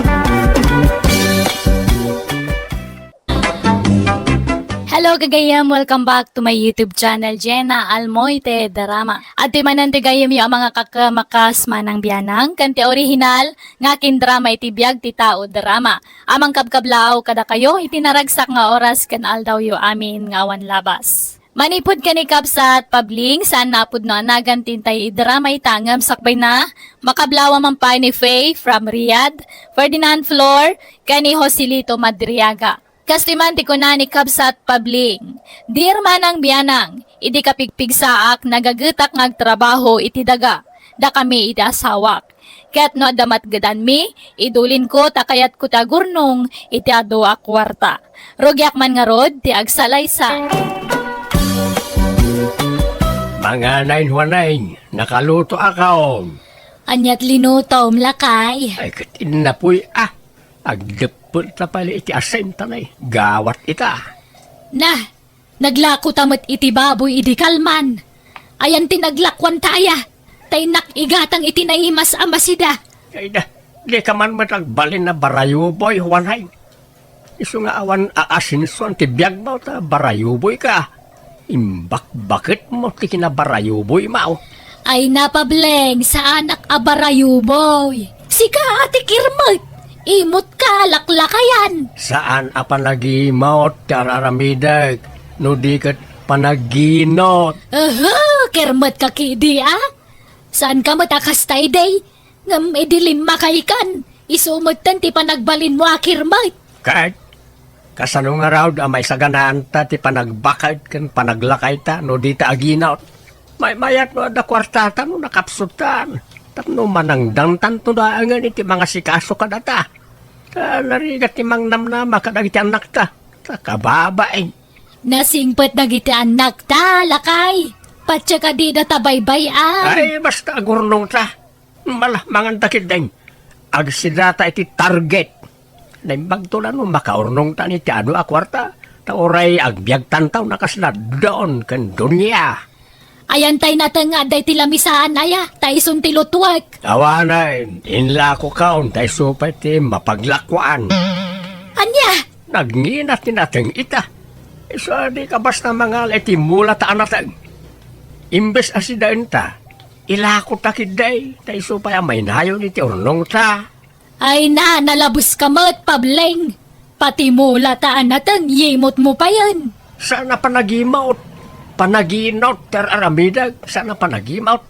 Hello kagayam, welcome back to my YouTube channel, Jenna Almoite Drama. At di manan ti gayam yung mga kakamakas manang biyanang, kan ti original, ngakin drama iti biyag ti tao drama. Amang kabkablao kada kayo, itinaragsak nga oras kan aldaw yu amin ngawan labas. Manipod ka ni Kapsat Pabling, saan napod no anagan tintay idrama itangam sakbay na, makablawa mampay ni Faye from Riyadh, Ferdinand Flor, kani Joselito Madriaga. Kastimanti ko na ni Kapsat Pabling. Dear manang biyanang, idi kapigpig saak nagagetak ngagtrabaho iti daga. Da kami iti asawak. Kat no damat gadan mi, idulin ko takayat ko tagurnong iti ado a kwarta. Rogyak man nga rod, ti agsalaysa. Mga 919, nakaluto ako. Anyat linutom lakay. Ay, katin na po'y agdepot na pala iti asenta na gawat ita. Na, naglako tamot iti baboy iti kalman. Ayan tinaglakwan taya. Tay nakigatang iti naimas amasida. Ay na, di ka man matagbalin na barayuboy, wanay. Iso nga awan aasinson ti biyag mo ta barayuboy ka. Imbak-bakit mo ti kinabarayuboy mao. Ay napableng sa anak abarayuboy. Sika ati kirmot. Imot nagkalaklakayan. Saan a panagimot, Aramidag? No di kat panaginot. Kermat ka kidi Saan ka matakastay day? Ngam idilim makaikan. Isumutan ti panagbalin mo akirmat. Kahit kasano nga raw may saganaan ta ti panagbakad kan panaglakay ta no di ta aginot. May mayat no da kwartata no nakapsutan. Tapno manangdang tanto daangan iti mga sikaso ka data. Narigat ti mang namnama kadag iti anak ta. Kababae. Nasingpet na giti anak ta, lakay. Patsa ka di na tabaybayan. Ay, basta agurnong ta. Mangan takid din. Agsidata iti target. Naimbag to no makaurnong ta ni ti ano akwarta. Taoray agbyag tantaw nakaslad doon kan dunya. Ayan tay natin nga day tilamisaan aya, tay sun tilutwag. Awanay, inla ko kaon tayo supay ti mapaglakwaan. Anya, Nagnginat ni natin ita. Isa di ka basta mga iti mula ta anatag. Imbes asidain ta, ilako takid day, tayo supay may nayon iti urnong ta. ay na nalabos ka mo't pableng. Pati mula taan natin, yimot mo pa yan. Sana panagimaut. Panaginot, ter Aramidag, sana panagimaut.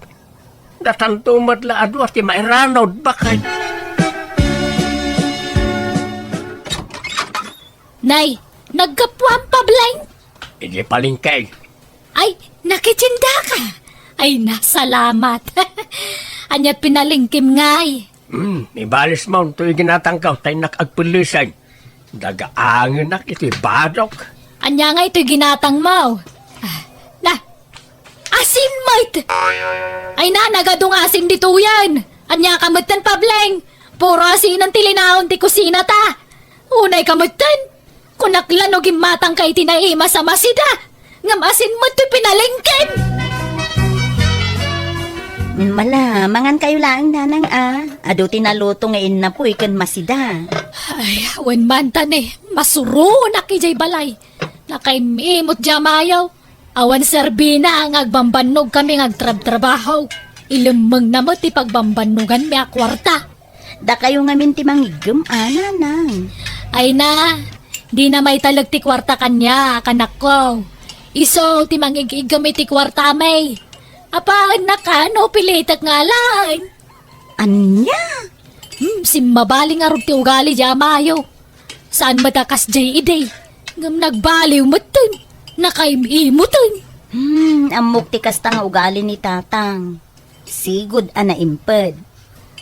Datanto madla adu at mairanod, bakit? Nay, nagkapwam pableng. Hindi palingkay. Ay, nakitsinda ka. Ay, nasalamat. Anyat pinalingkim ngay. Ibalis mo, ito'y ginatangkaw, tayo nakagpulisan. Dagaangin na ito'y badok. Anya nga ito'y ginatang mo. Na, asin mate. Ay na, nagadong asin dito yan. Anya kamutan pableng. Puro asin ang tilinaon ti kusina ta. Unay kamutan. Kunaklan o gimatang kay tinaima sa masida. Ngam asin mo ito'y pinalingkin. Malamangan kayo lang, nanang Ado tinaluto ngayon na po, ikan masida. Ay, wen man tani. Masuro na kijay balay. Nakaimimot jamayaw. Awan serbina ang agbambanog kami agtrab-trabaho. Ilumang namot ipagbambanugan mi akwarta. Da kayo nga minti mangigam, nanang. Ay na, di na may talag ti kwarta kanya, kanak ko. Iso, ti mangigigam iti kwarta may. Apaan na ka, no pilitak nga lang. Anya? Simmabaling arog ti ugali jamayo. Saan matakas jay iday? Ngam nagbaliw matun. Nakaimimutun. Amok ti kasta nga ugali ni tatang. Sigud ana imped.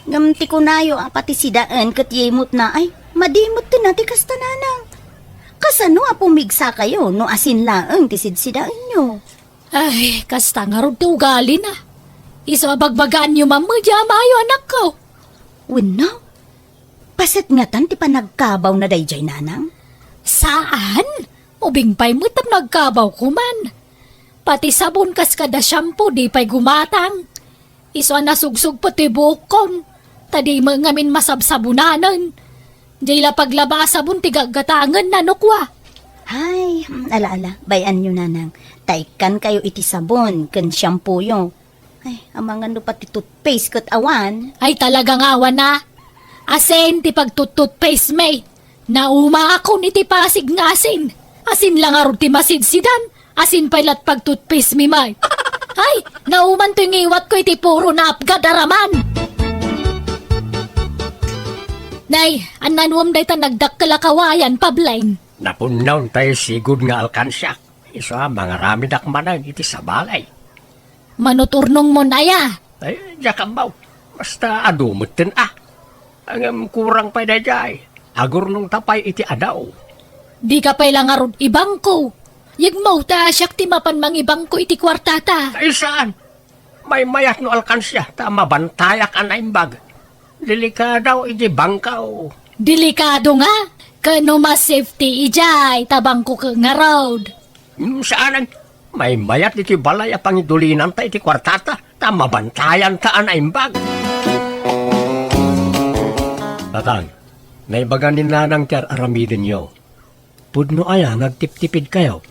Ngam ti kunayo pati sidaan kat yemot na ay madimot ti na ti kasta nanang. Kasano pumigsa kayo no asin laeng ti sidsidaan nyo. Ay, kasta nga rog ti ugali na. Iso abagbagaan nyo mamadya mayo anak ko. Wino? Paset nga tan ti panagkabaw na dayjay nanang? Saan? Ubing pa'y mutam nagkabaw kuman. Pati sabon kas kada shampoo di pa'y gumatang. Iso nasugsug pati bukon. Tadi mangamin masabsabunanan. Diyla paglaba sabon tigagatangan na nukwa. Ay, ala, bayan nyo nanang. Taikan kayo iti sabon, kan shampoo yo. Ay, amangan no pati toothpaste kat awan. Ay talagang awan na. Asin ti pagtututpaste may. Nauma ako ni ti pasig nga asin. Asin lang arod ti masidsidan. Asin pailat pagtutpaste mi may. Ay, nauman to yung iwat ko iti puro na apgad araman. Nay, ananuam day ta nagdakkalakawayan pableng. Napunaw tayo sigud nga alkansyak. Iso mga rami dakmanag iti sa balay. Manuturnong mo na ya. Ay, jakambaw. Basta adumutin Ang kurang pa na jay. Agur nung tapay iti adaw. Di ka pa ilang arod ibang ko. Yagmaw ta siyak ti mapan mang ibang ko iti kwartata. Ay saan? May mayat no alkansya. Ta mabantayak anaimbag. Delikadaw iti bangkaw. Delikado nga. Kano mas safety ijay tabang ko nga road. Saan? May mayat iti balay pangidulinan ta iti kwartata. Ta mabantayan ta anaimbag. Tatang, naibagan din na ng tiar aramidin nyo. Pudno aya, nagtip-tipid kayo.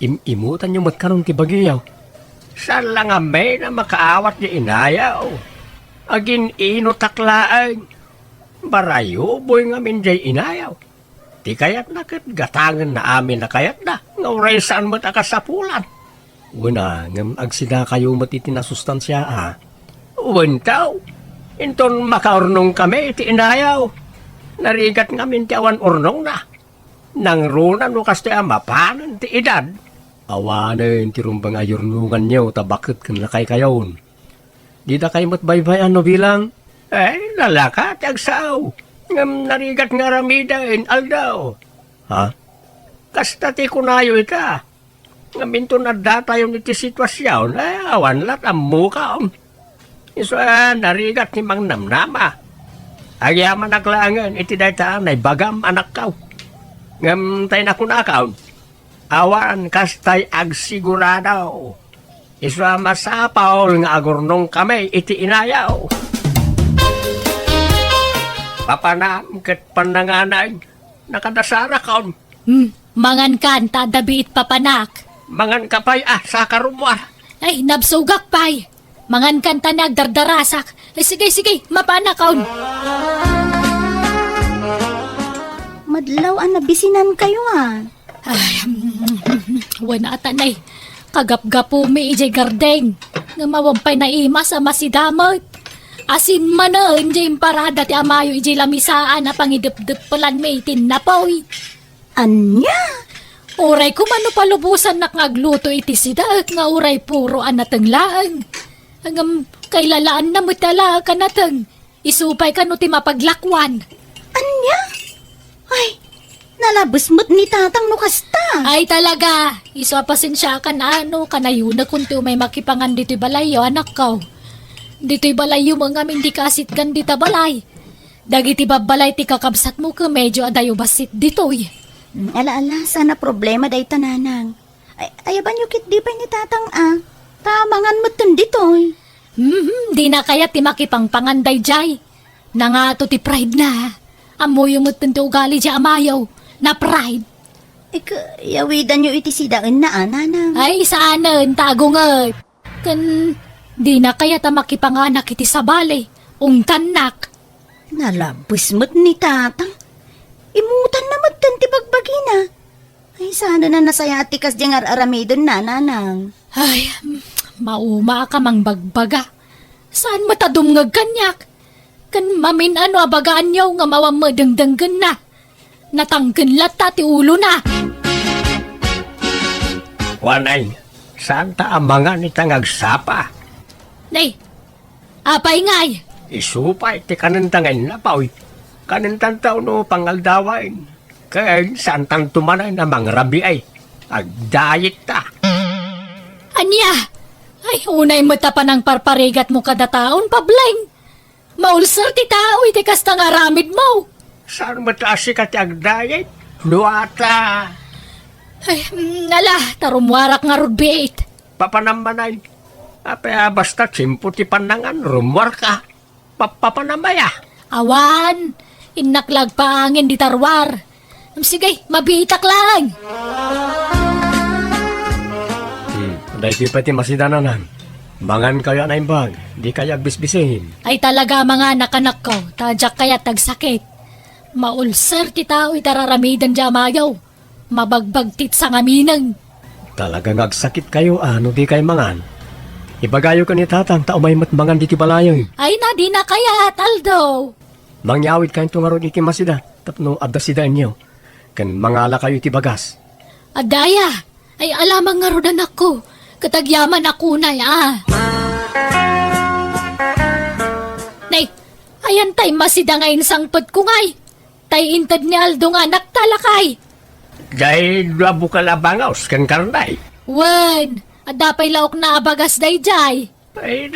Imutan nyo matkanong tibagiyaw. Saan lang may na makaawat ni inayaw? Agin ino taklaan. Barayuboy nga minjay inayaw. Di kayat na kat gatangan na amin na kayat na. Nga uray saan mo't akasapulan. Una, ngam agsida kayo matiti na sustansya ha. Uwantaw. Inton makaurnong kami iti inayaw. Narigat nga ti awan urnong na. Nang runan mo kaste mapanan ti edad. Awanin ti rumbang ayurnungan niyo tabakit kan lakay kayon. Di na kayo matbaybayan no bilang. Nalaka ti agsaw. Ngam narigat nga ramidain aldaw. Ha? Kasta ti kunayo ita. Ngaminto na datayo ni ti sitwasyon. Awan lat ang mukaon. Iso narigat ni Mang Namnama. Agyaman naglangan iti daytaan ay bagam anak kaw. Ngam tayo na kunakaon. Awan kastay agsiguradaw. Iso masapaw nga agurnong kami iti inayaw. Papanam ket pananganay. Nakadasara kaon. Mangan kan, tadabiit papanak. Mangan kapay sa karumwar. Ay, nabsugak pay. Mangan kan tanag dardarasak. Ay, sige, mapanak kaon. Madlaw ang nabisinan kayo Ay, wala atanay. Kagap-gapo mi ijay gardeng. Nga mawampay na ima sa masidamot. Asin manan jay parada ti amayo ijay lamisaan na pangidep-dep palan may tinapoy. Anya? Uray ko mano palubusan na ngagluto iti sidaak nga uray puro anateng laang. Hanggang kailalaan na mutala ka nateng. Isupay ka no ti mapaglakwan. Anya? Ay, nalabos mo't ni tatang no kasta. Ay talaga, isapasin siya kan ano, kanayo na kung may makipangan dito'y balayo, anak ko. Dito'y balayo mga hindi kasit gan dita balay. Dagiti babalay ti kakabsat mo ka medyo adayo basit dito'y. Ala, sana problema day tananang. Ay, ayaban yung kit di pa ni tatang tamangan mo't ditoy. Di na kaya ti makipangpangan day jay. Nangato ti pride na. Amoy yung ti ugali di amayaw, na pride. Yawidan nyo iti sidaan na nanang. Ay, saanan, tago nga. Kan, di na kaya ta makipanganak iti sabali. Ungtanak. Nalabos mo't ni tatang. Imutan na mo't ti bagbagina. Ay, sana na nasaya tikas diyang aramidon na nanang. Ay, mauma ka mang bagbaga. Saan matadumngag kanyak? Kan mamin ano abagaan yaw nga mawam madengdenggen na. Natanggen lata ti ulo na. Wanay, saan ta amangan itang agsapa? Nay, apay ngay. Isupay ti kanentangin na paoy. Kanentantaw no pangaldawain. Kaya saan tang tumanay na mangrabi ay. Agdayit ta. Anya, ay unay mata pa ng parparigat mo kada taon, pableng. Maulsar ti tao, iti kastang aramid mo. Saan matasi ka ti agdayit? Luata. Ay, nala, tarumwarak nga rudbit. Papanambanay. Apaya basta tsimpo ti panangan, rumwar ka. Papanamaya. Awan, inaklag pa angin di tarwar. Sige, mabitak lang. Dahil di pati masidananan. Mangan kayo na imbag, di kaya bisbisin. Ay talaga mga anak-anak ko, tadyak kaya tagsakit. Maulsar ti tao itararamidan di amayaw. Mabagbag tit sa ngaminang. Talagang agsakit kayo, ano di kayo mangan. Ibagayo ka ni tatang, tao may matmangan di ti balayoy. Ay na, di na kaya, Aldo. Mangyawid kayo tungaron iti masida, tapno adasidan niyo. Kan mangala kayo iti bagas. Adaya, ay alamang nga rodan ako. Katagyaman ako na Nay, ayan tay masidangayin sangpot ko ngay. Tay intad ni Aldo nga naktalakay. Dahil labo ka labangaws, kan karnay. Wen, adapay laok na abagas day jay. Ay,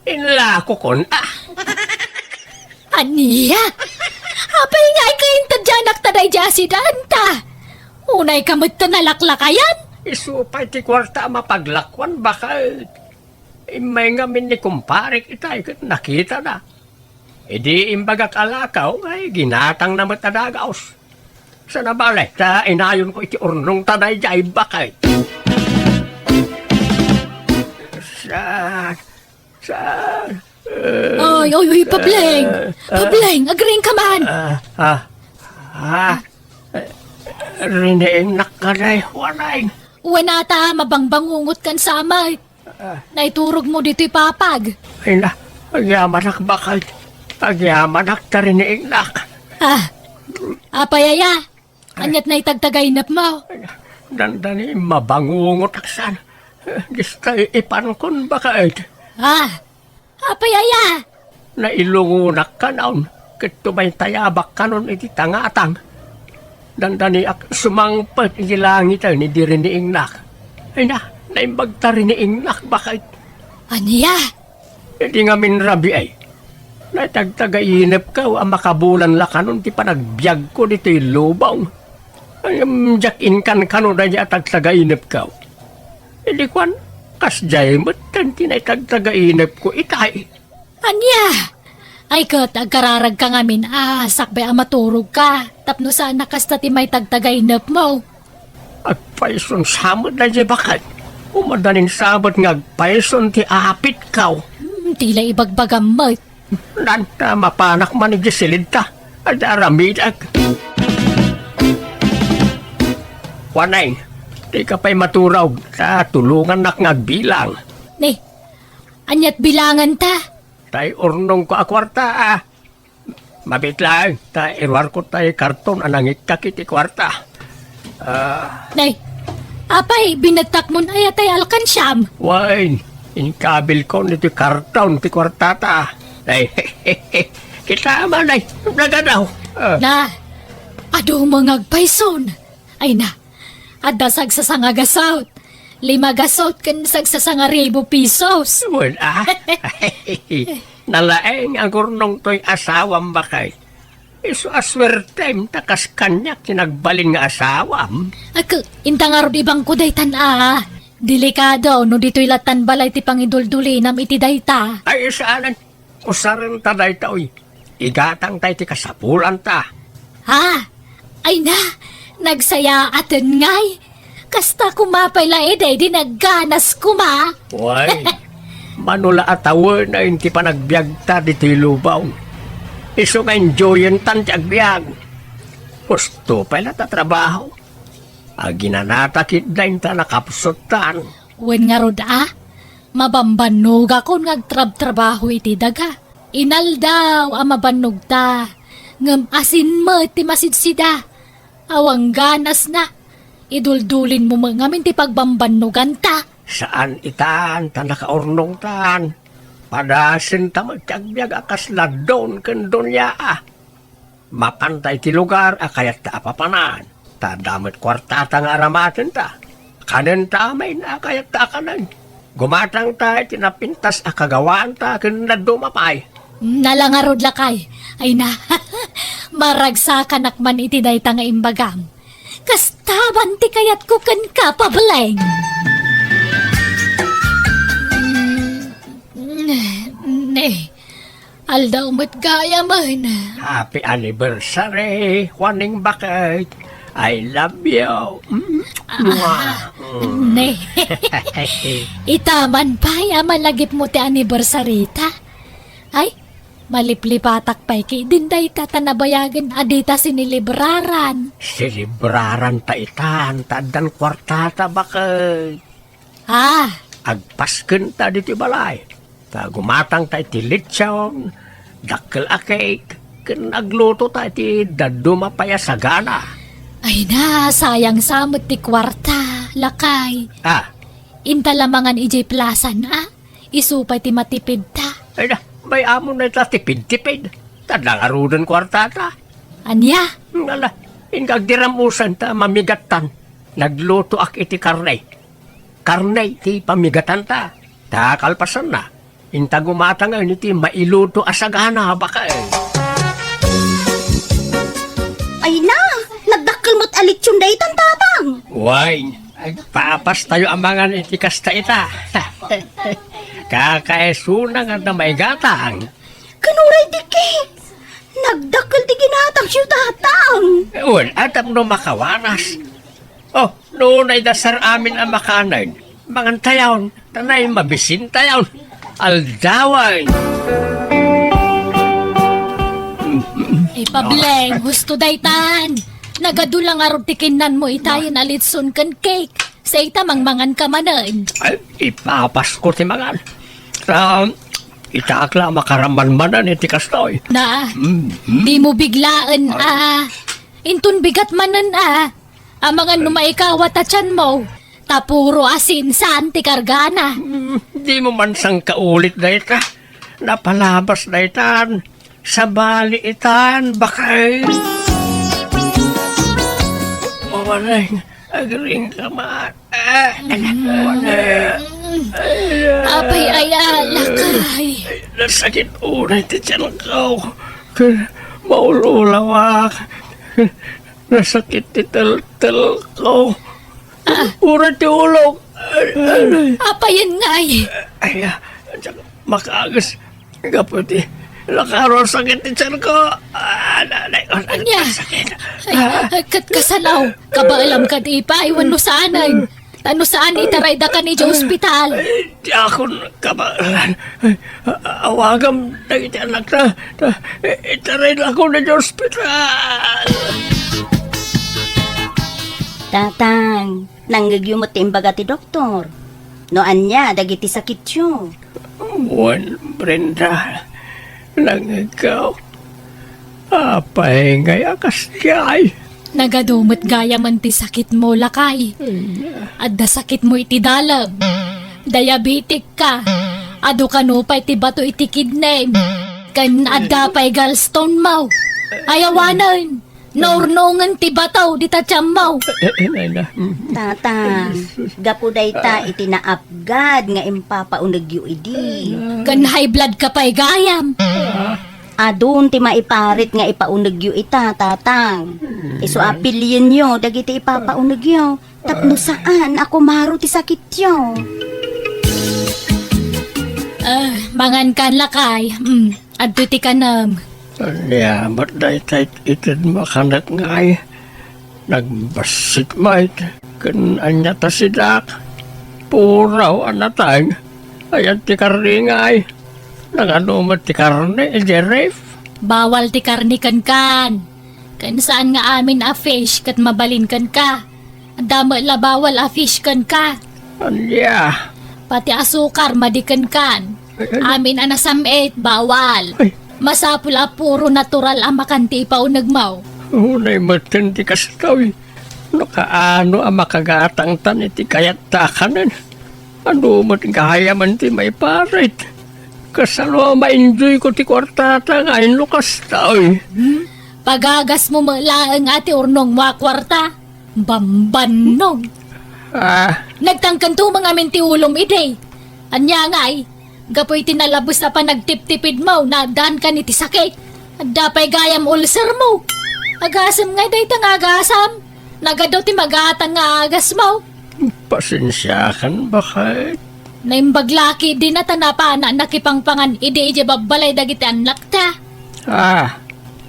inla ko kon, Aniya? Apay nga ikayintad dyan naktaday dyan si Danta. Unay kamot na nalaklakayan. Isupay ti kwarta mapaglakwan, baka may ngamin ni kumparik itay, nakita na. Di imbagak alakaw, ay ginatang na matadagaos. Sa nabalay, ta inayon ko iti urnong tanay jay bakay. Sa... Oy, Pableng! Pableng, agring ka man! Riniing nakaday, wanay. Wanata, mabangbangungot kan sa amay. Naiturog mo dito'y papag. Ay na, agyamanak bakal. Agyamanak ta riniing nak. Apayaya, anyat na itagtagaynap mo. Dandani mabangungot aksan. Gusto ipankon bakit. Apayaya! Nailungunak ka naon. Kito may tayabak ka nun iti tangatang. Dandani ak sumangpet iti langit ay ni diriniing nak. Ay na, naimbagta riniing nak bakit. Aniya? Hindi nga minrabi ay. Natagtagainip ka ang makabulan la kanon ti panagbiag ko dito'y lubaw. Ay jakin kan kanon na niya tagtagainip ka. Hindi kwan, kasjay mo't tanti na tagtagainip ko itay. Anya? Ay kat, agkararag ka ngamin, sakbay maturog ka. Tapno sana kasta ti may tagtagaynap mo. Agpaison samot na siya bakit? Umadanin sabot nga agpaison ti apit ka. Tila ibagbagam mo. Nanta mapanak man ni Gisilid ta. Adaramitag. Wanay, di ka pa'y maturaw sa tulungan nak ngagbilang. Ne, anyat bilangan ta. Tay urnong ko akwarta Mabit lang, ta irwar ko tay karton anangit kakiti kwarta. Nay, apay, binatak mo na ayatay alkansyam. Wain, inkabil ko nito karton ti kwarta ta. Ay, kita man ay, nagadaw. Na, ado mga agpayson. Ay na, adasag sa sangagasawt. 5 gasot kan sagsasanga 1,000 pesos. Wala. Nalaeng ang kurnong to'y asawam bakay. Iso aswertem takas kanyak tinagbalin nga asawam. Intangarod ibang kuday tan Delikado no dito'y latan balay ti pangidul-duli nam iti dayta. Ay saanan, usaran ta dayta oy. Igatang tayo ti kasapulan ta. Ay na, nagsaya atin ngay. Kasta kumapay la di nagganas kuma. Way, manula atawar na hindi pa nagbiag ta dito'y lubaw. Iso nga enjoyin tan ti agbiag. Gusto pa na tatrabaho. Aginanatakit na yung ta nakapsot tan. Wen nga rod mabambanog ako ngagtrab-trabaho iti daga. Inaldaw mabanog ta. Ngam asin mo ti masidsida. Awang ganas na. Iduldulin mo mga minti pagbambanugan ta. Saan itan, ta nakaurnong tan. Padasin ta magtagbiag akas ladon kendon ya Mapantay ti lugar akayat ta apapanan. Ta damit kwarta ta nga aramatin ta. Kanen ta may na akayat ta kanan. Gumatang ta tinapintas akagawaan ta ken nadumapay. Nalangarod lakay. Ay na, maragsakan akman iti dayta nga imbagam. Kastaban ti kayat ko kan kapableng. Ne, aldaw mo't gaya man. Happy anniversary, Juaning bakit? I love you. Ne, itaman pa, yaman lagip mo ti anniversary ta. Ay, maliplipatak pa'y kay dinday tatanabayagan adita sinilibraran. Silibraran ta itan, tadan kwartata bakit? Agpasken ta diti balay. Ta gumatang ta iti litsyon, dakkel a cake, ken agluto ta iti daduma paya sagana. Ay na, sayang samot ti kwarta, lakay. Inta lamangan ijay plasan isupay ti matipid ta. Ay na, may amon na ita tipid-tipid. Tadang arudan kwartata. Anya? Ngala, ingagdiramusan ta mamigatan. Nagluto ak iti karnay. Karnay ti pamigatan ta. Ta kalpasan na. Inta gumatang ay iti mailuto asagana baka Ay na, nagdakkel mo't alitsyon day tan tatang. Wine, papas tayo amangan iti kasta ita. Kakaesuna nga na may gatang. Kanuray diki, nagdakkel ti ginatang siya tatang. Wala no makawanas. Oh, noon ay dasar amin ang makanan. Mangan tayaw, tanay mabisin tayaw. Aldawan. Ay, pableng, gusto daytan. Nagadulang arod tikinan mo itayan alitson kan cake. Sa ita mangmangan ka manan. Ay, ipapas ko ti magan. Itakla makaraman-manan iti kastoy. Na, di mo biglaan Intun bigat manan Ang mga numaikawat at tiyan mo. Tapuro asin saan ti kargana. Di mo man sang kaulit na ita. Napalabas na itan. Sa bali itan, bakay. Mawalang, agring ka man. Apay lakay. Nasakit unay ti tiyan ko. Maululawak. Nasakit ti tel ko. Urat ti ulog. Apayan nga'y. Ay, makagas. Kaputi. Lakaroon sakit ti tiyan ko. Nanay ko. Anya? Sakit. Ay, kasalaw. Kabaalam ka di pa. Iwan no saanan. Ano saan itaray da ka ni sa ospital? Di ako kabalan. Awagam na iti anak na. Itaray na ako na sa ospital. Tatang, nanggagyo mo timbaga ti doktor. No anya, dagiti sakit yun. Buwan, Brenda. Nangagaw. Apay ngay akas kay. Nagadumot gaya man ti sakit mo lakay. Adda sakit mo iti dalam. Diabetic ka. Ado kanupay ti bato iti kidney. Kan adda pay gallstone mo. Ayawanan. Naurnongan ti bataw di tatyam mo. Tatang, gapuday ta iti naapgad nga impapaunagyo idi. Kan high blood ka pay gayam. Adun ti maiparit nga ipaunagyo ita, tatang. Iso apilyen yo, dagiti ipapaunagyo. Tapno saan ako maro ti sakit yo. Mangan kan lakay. Adto ti kanam. Ba't dahi tayo itid makanak ngay? Nagbasit mait. Kan anya ta sidak. Puraw anatay. Ayan ti karingay. Nanganumat ti karne, Jeref. Bawal ti karnikan kan. Kan saan nga amin a fish kat mabalin kan ka. Dama la bawal a fish kan ka. Anya. Pati asukar madikan kan. Amin anasamit bawal. Ay. Masapula puro natural ang makanti ipaunagmaw. Unay matan ti kastaw. No kaano ang makagatang tan iti kayat takanan. Ano mat gaya man ti may parit. Kasalo ma-enjoy ko ti kwartata ngayon no kastaw. Pagagas mo malaang ati urnong mga kwarta. Bambanog. Nagtangkanto mga minti ulom ide. Anya nga'y. Gapoy tinalabos na pa nagtip-tipid mo na daan ka ni ti sakit. At dapay gayam ulcer mo. Agasam nga day tang agasam. Nagadaw ti magatang nga agas mo. Pasensyakan bakit? Naimbaglaki din na tanapa na nakipangpangan ide babalay dagiti anak ta.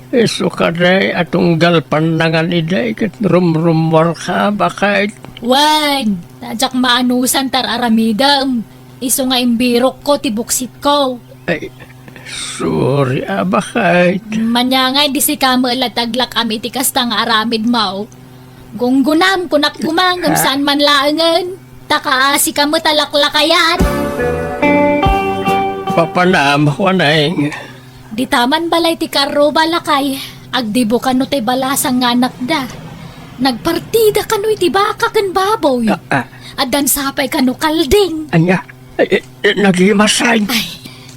Iso ka day atong galpandangan iday kat rumrumwar ka bakit? Wan, tajak maanusan tar aramidam. Iso nga imbirok ko tibuksit ko. Ay, sorry bakit? Manyangay di si kamo lataglak ami ti kasta nga aramid mo. Gunggunam kunak gumangam saan man laangan. Takaasi kamo talaklakayan. Papanam ko nang. Di taman balay ti karo balakay. Agdibo kano ti balasang nga anak da. Nagpartida kano iti baka kan baboy. Adan sapay kano kalding. Anya, nagimasay. Ay,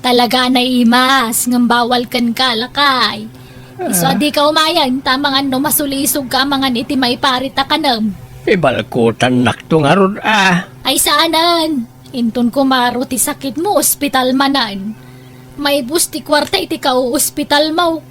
talaga na imas. Ngambawal kan kalakay. Iso di ka umayan. Tamang ano masulisog ka mangan iti may parita kanam. Ibalkutan nakto nga ron Ay saanan. Intun kumaro ti sakit mo ospital manan. May bus ti kwarta iti ka ospital mo.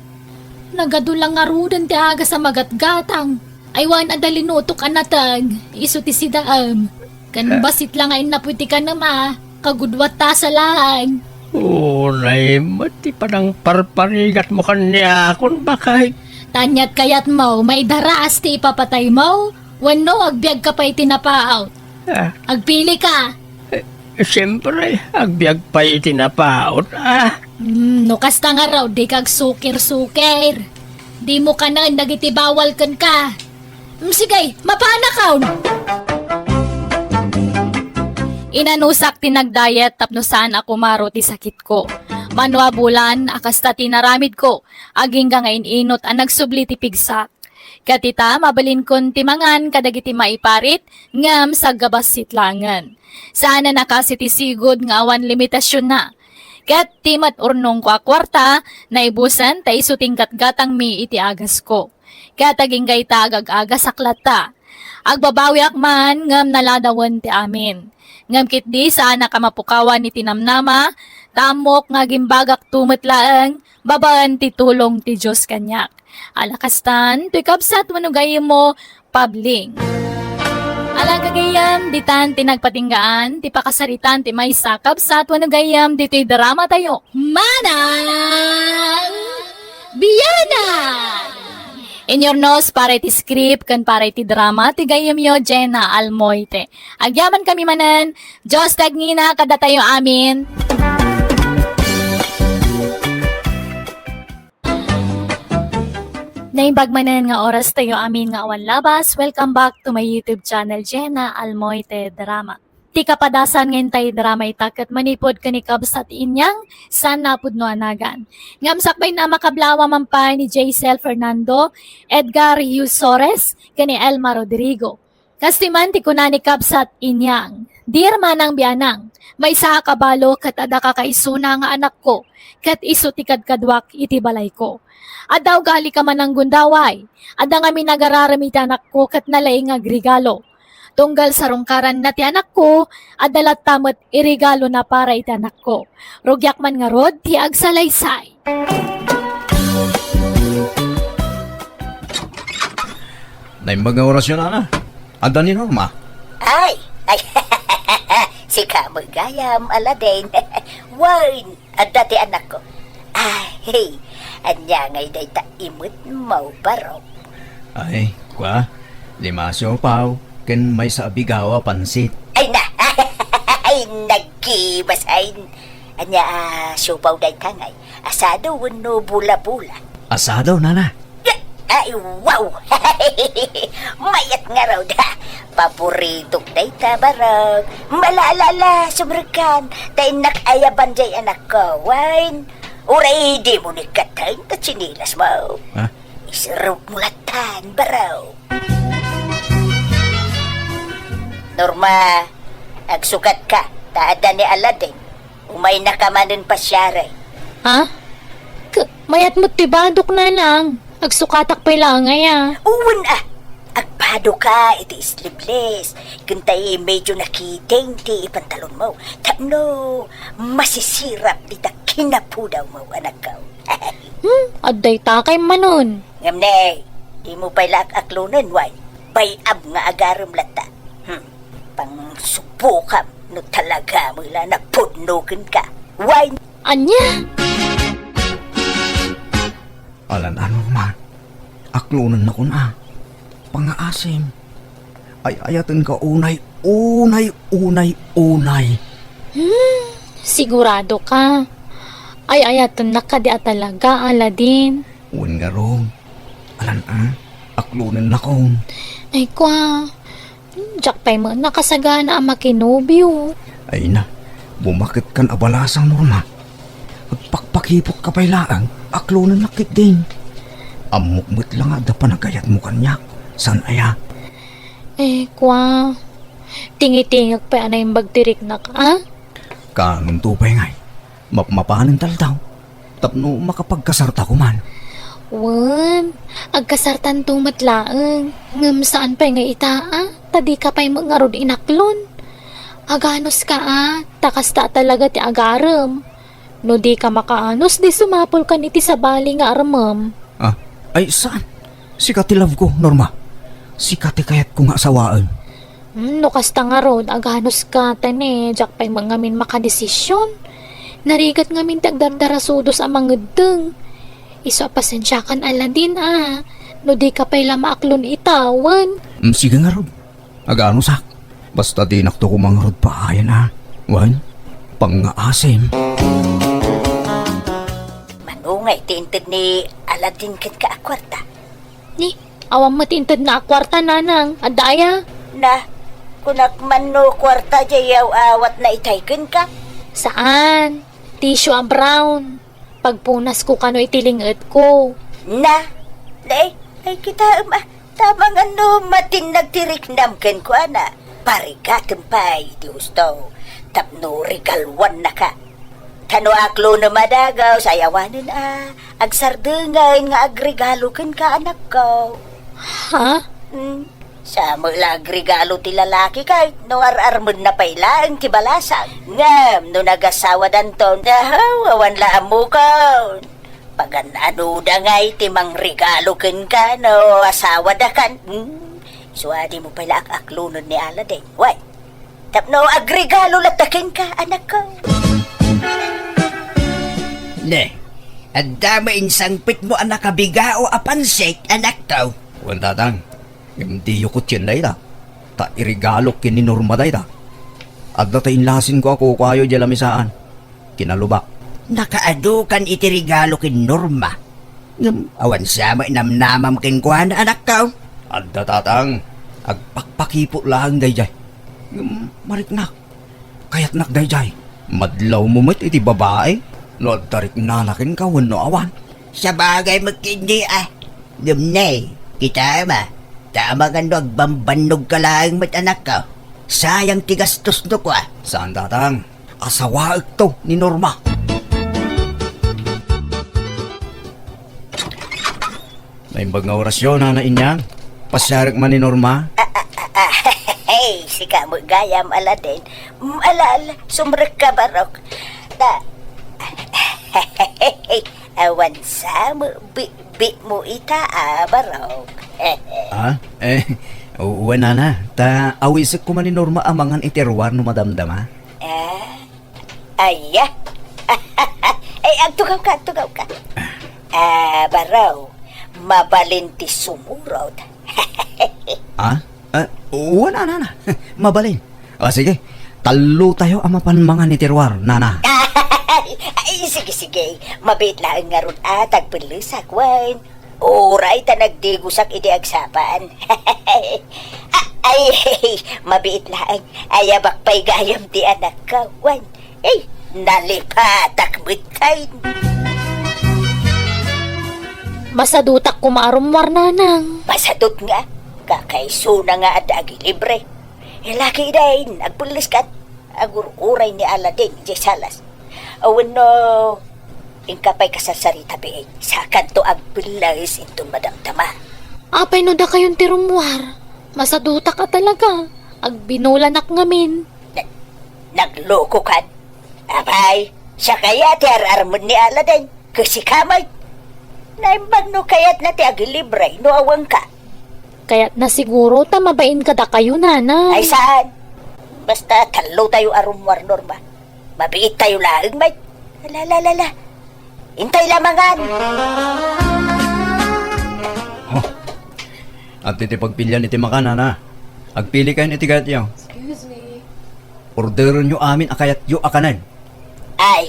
Nagadulang nga rudan ti aga sa magatgatang. Aywan adalinutok anatag. Iso ti sidaam. Kan basit lang ay naputi ka nama. Kagudwat ta sa lahan. Unay, mati pa ng parparigat mo kanya kung bakit. Tanyat kayat mo, may daras ti ipapatay mo. Wano, agbiag ka pa'y tinapaaw. Agpili ka. Siyempre, agbiag pa itinapaot No kasta nga raw, di kag sukir-sukir. Di mo ka na nagitibawal kan ka. Sige, mapanakaw. Inanusak tinagdayet tapno saan ako maro ti sakit ko. Manwa bulan akasta tinaramid ko. Aging nga inot ang nagsubli ti pigsak. Katita mabalin kon timangan kadagiti maiparit ngam sa gabas sitlangan. Sana nakasiti sigod nga awan limitasyon na. Kat timat urnong ko akwarta na ibusan ta isuting gatgatang mi iti agas ko. Kataging gay tagag-agas aklata. Agbabawi akman ngam naladawan ti amin. Ngam kitdi sana ka mapukawan ni tinamnama, tamok nga gimbagak tumetlaeng, babaan ti tulong ti Diyos kanyak. Alakastan, tuy kapsat manugayim mo, pabling. Alagagayam, ditan tinagpatinggaan, ti pakasaritan ti may sakap sa manugayam, dito'y drama tayo. Manang Biyanan! In your nose, para iti script, kan para iti drama, ti gayam yo, Jenna Almoite. Agyaman kami manan, Diyos tagngina, kada tayo amin. Naimbagmanan nga oras tayo amin nga awan labas. Welcome back to my YouTube channel, Jenna Almoite Drama. Ti kapadasan ngayon tayo drama itakat manipod kanikab sa inyang san napud no anagan. Ngam sakbay na makablawa man pa ni Jaisel Fernando, Edgar Husores, kani Elma Rodrigo. Kastiman ti kunanikab sa inyang. Dear manang bianang, may sa kabalo kat ada kakaisuna nga anak ko, kat iso tikad kadwak iti balay ko. Adaw gali ka man ang gundaway, ada nga minagararamit anak ko kat nalay nga regalo. Tunggal sa rungkaran na ti anak ko, adalat tamat irigalo na para iti anak ko. Rugyak man nga rod, ti agsalaysay. Naimbag nga orasyon na. Anda ni Norma. Ay! Si Kamagayam Aladdin. Wine! At dati anak ko. Ay! Anya ngay day ta imut mau baro. Ay, kwa. Limasyo paw. Ken may sa abigawa pansit. Ay na! Ay nagkibasain. Anya supaw day kangay. Asado wano bula-bula. Asado, nana. Ay wow! Mayat nga raw da. Paborito day tabarag. Malalala subrakan. Tay nakayaban jay anak ko. Wine. Uray di mo ni katay na sinilas mo. Ha? Isarap mulatan baraw. Norma, agsukat ka. Taada ni Aladdin. Umay nakamanin pa siya rin. Ha? Mayat mo tibadok na lang. Agsukatak pa lang ngaya. Uwan agpado ka, iti sleeveless. Kuntay medyo nakiting ti pantalon mo. Tapno, masisirap dita kinapudaw mo, anak ko. Aday takay manon. Ngamne, di mo pala aklunan, why? Bayab nga agaram lata. Pang subukam, no talaga mo ila napudnukin ka. Why? Anya? Alan ano man, aklunan na ko na. Pangaasim. Ay ayatan ka unay. Sigurado ka. Ay ayatan na ka di talaga, Aladdin. Uwan nga rong. Alan aklunan na ko. Ay kwa. Jack pa'y mo nakasagana ang makinobyo. Ay na, bumakit kan abalasang Norma. Agpakpakipot ka pa'y laang, aklunan nakit din. Amukmut lang ada pa nagayat mo kanyak. San aya? Kwa. Tingi-tingag pa anay bagtirik na ka, Kanong tupay ngay. Mapanin taldaw. Tapno makapagkasarta ko man. Wan, agkasartan tumatlaang. Ngam saan pa'y nga itaa? Tadi ka pa'y mangarod inaklon. Aganos ka takasta talaga ti agaram. No di ka makaanos, di sumapol ka niti sa bali nga aramam. Ay saan? Sikati love ko, Norma. Sikati kayat ko nga sawaan. No kasta nga rod, aganos ka tane, jak pa'y mangamin makadesisyon. Narigat ngamin tagdardarasudos ang mangedeng. Iso pasensya kan Aladdin no di ka pa'y lamaaklon itawan. Sige nga rod. Agano sak. Basta di nakto ko mga rod pa ayan Wan, pangaasim. Manungay tinted ni Aladdin. Aladdin ken ka akwarta. Ni, awang matintad na akwarta nanang. Adaya. Na, kunak man no kwarta jayaw awat na itayken ka. Saan? Tissue ang brown. Pagpunas ko kano itilingit ko. Na, ay kita tamang matin nagtiriknam ken ko ana. Parigatem pay, di gusto. Tapno regalwan na ka. Kano aklo na madagaw, sayawanin agsardengay nga agregalo ken ka anak ko. Ha? Sa mga agregalo ti lalaki kay no ararmon na pailaan ti balasag. Ngam no nagasawa danton, awan laam mo ko. Pagan ano da ngay ti mang regalo ken ka no asawa da kan. Suwadi mo pala aklunon ni Aladdin. Why? Tapno agregalo latakin ka anak ko. Ne, at damain sangpit mo anak kabiga o apansik anak ko. Wan tatang, hindi yukot yan day ta. Ta irigalo kin ni Norma day ta. At natainlasin ko ako kayo dyan lamisaan. Kinalubak. Nakaado kan iti regalo kin Norma. Awan sama namnamam kin kuhan anak ko. Adda tatang, agpakpakipo lang day jay. Mariknak, kayat nak day jay. Madlaw mo met iti babae. No tarik nanakin ka wano awan. Sa bagay magkindi Gumnay, kita ba? Tama nga no agbambanog ka lang mat anak ko. Sayang tigastos no ko Saan tatang? Asawa ito ni Norma. May mga orasyon na inyang. Pasyarik man ni Norma. Hey, si kamu gayam Aladdin. Alala, sumrek ka barok. Na, awan sa mo, bi mo ita barok. Ha? Uwan na. Ta awisik ko man ni Norma amangan iterwar no madamdama. Ay, agtugaw ka. Baraw, mabalinti sumurod. Ha? Uwan na. Mabalin. Sige. Talo tayo ang mapanmangan ni Terwar, nana. Ay, sige. Mabit lang nga ron tagpilisak, Wayne. Oray ta nagdigusak iti agsapan. Ay, mabit lang. Ayabak pa'y gayam ti anak ka, Wayne. Ay, nalipatak bitay. Masadutak kumarumwar nanang. Pasadot nga. Kakaiso na nga at agi libre. Laki dahin, agpulis kat. Agur-uray ni Aladdin, di salas. Awan no, ingkapay kasasarita be, sa kanto agpulis itong madamdama. Apay no da kayong tirumwar. Masadutak ka talaga. Agbinulanak ngamin. Nagloko kan. Abay, siya kaya ti ararmon ni Aladdin. Kasi kamay. Naimbag no kayat na ti agi libre, no awang ka. Kaya't na siguro tamabain ka da kayo, nana. Ay saan? Basta talo tayo arumwar, Norma. Mabiit tayo lang, mate. Lala. Intay lamangan. At iti pagpilyan iti makanan, ha? Agpili kayo iti gayat yaw. Excuse me. Orderon nyo amin akayat yu akanan. Ay,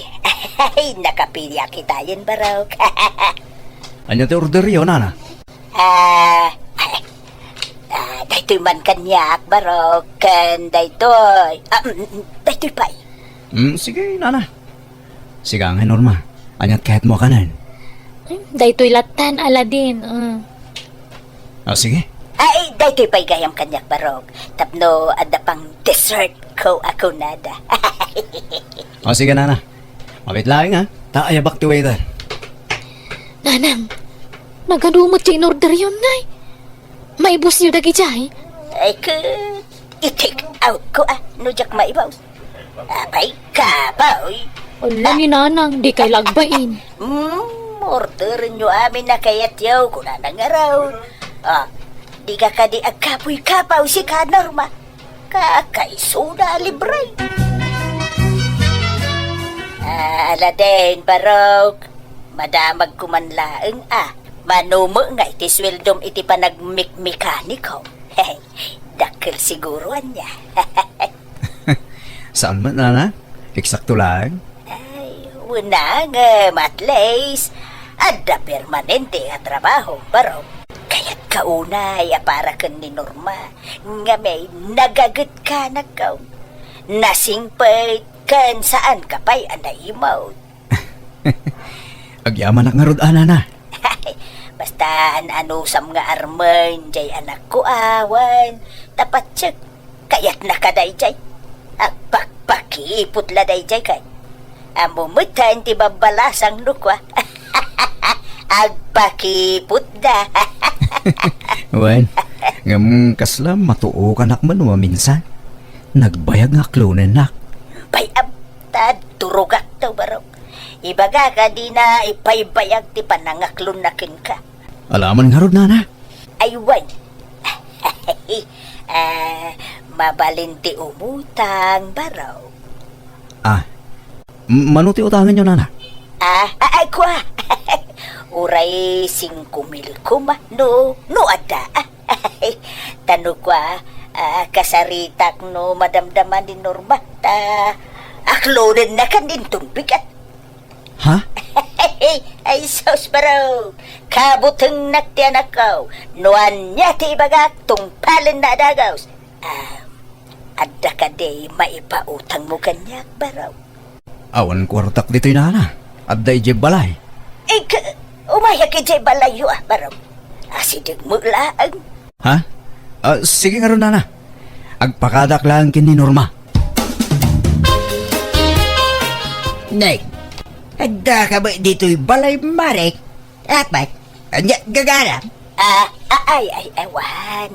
nakapilya kita yan, Barok. Ano ti order yun, nana? Daytoy man kanyak, Barok. Kan daytoy. Daytoy pa'y. Sige, nana. Sige nga, Norma. Anyat kahit mo akanan. Daytoy latan, Aladdin. Sige. Ay, daytoy pa'y gayam kanyak, Barok. Tapno, ada pang dessert ko ako nada. Sige, nana. Mabit lang, ha? Taayabak ti waiter. Nanang, nagadumot siya in order yun, nay. Maibos niyo dagi jay. Ay, i-take out ko, nujak maibaw. Abay ka ba, oy? Wala ni nanang, di kay lagbain. Orderin nyo amin na kayat yaw kung nanang araw. Di ka di agkapoy-kapaw si ka, Norma. Kakaisuda libre. Aladdin, Barok. Madamag kumanlaeng manumo nga iti sweldom iti panagmik-mekaniko. Dakil siguruan niya. Saan man, nana? Eksakto lang. Ay, wala nga, matlays. Adda permanente nga trabaho, baro. Kaya't kaunay para kan ni Norma, nga may nagagat ka na kaw. Nasingpay kan saan ka pa'y anaimaw. Agyaman nga rod, ana na. Basta ano sam nga arman, jay anak ko awan, tapat tsak, kayat nakaday jay. Agpakpakipot la day jay kay. Amumutan ti babalasang lukwa. Agpakipot da. Wan, ngam kasla matuo ka nakman wa minsan. Nagbayag nga klonen nak. Bayab, tad turugak to barok. Ibaga ka di na ipaybayag ti panangaklunakin ka. Alaman nga rod, nana. Aywan. Mabalinti umutang baraw. Manuti utangan nyo, nana. Ay kwa. Uray 5,000 kuma no ada. Tano kwa kasaritak no madamdaman din Norma ta akloden na kan din tumbigat. Ha? Ay sos baraw. Kabuteng naktian akaw. Nuan niya ti ibagak tungpalin na dagaws. Adda ka day maipautang mo kanyak baraw. Awan kwartak dito'y nana. At day je balay. Umaya ki jay balayo baraw. Asidig mo laang. Ha? Sige nga ron, nana. Agpakadak lang kin ni Norma. Nay, adda ka ba dito'y balay marek? Apat, anya gagara. Ay, wan.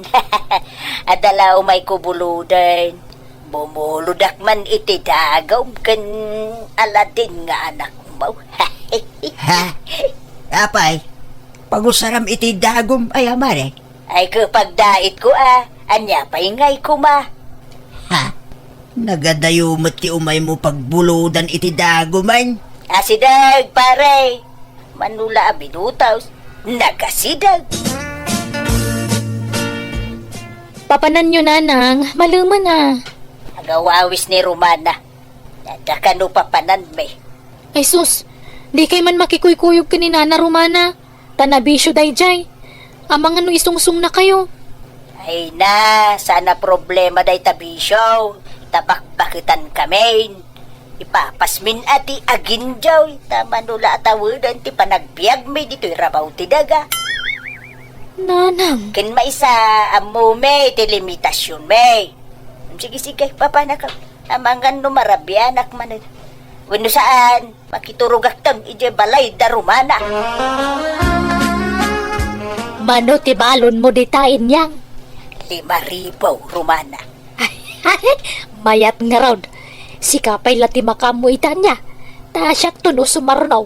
Adalaw may kubuludan. Bumuludak man iti dagaw kan Aladin nga anak mo. Ha? Apay, pagusaram iti dagom ay amare. Ay kapag dait ko anya paingay ko ma. Ha? Nagadayumot ti umay mo pagbuludan iti dagoman. Asidag pare. Manula abinutaws. Nagasidag. Papanan nyo, nanang. Maluman na. Agawawis ni Romana. Nadakano papanan me. Ay sus, di kay man makikuykuyog ka ni Nana Romana. Tanabisyo dayjay. Amang ano isungsung na kayo. Ay na, sana problema day tabisyo. Tabakbakitan kami. Ipapasmin ati aginjaw. Tamanula atawadan ti panagbiag may dito'y rabaw ti daga. Nanang. Kin maisa amo may ti limitasyon may. Sige, papanak. Amangan no marabianak man. Wano saan, makiturugak tang ije balay da Romana. Mano ti balon mo ditain yang. 5,000 Romana. Mayat nga raw. Si kapay lati makamu itan niya. Ta siyak tuno sumarnaw.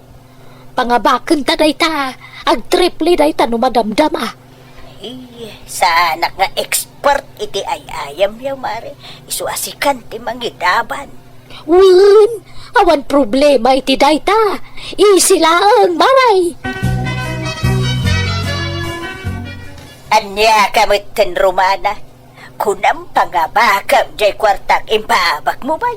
Pangabakan ta day ta. Ag triple day ta no madamdama. Sa anak nga expert iti ayam yaw mare. Isuasikan ti mangidaban. Wen, awan problema iti day ta. Isilaang maray. Anya kamit ten Romana. Kunam pangabakam jay kwartak impabak mo ba?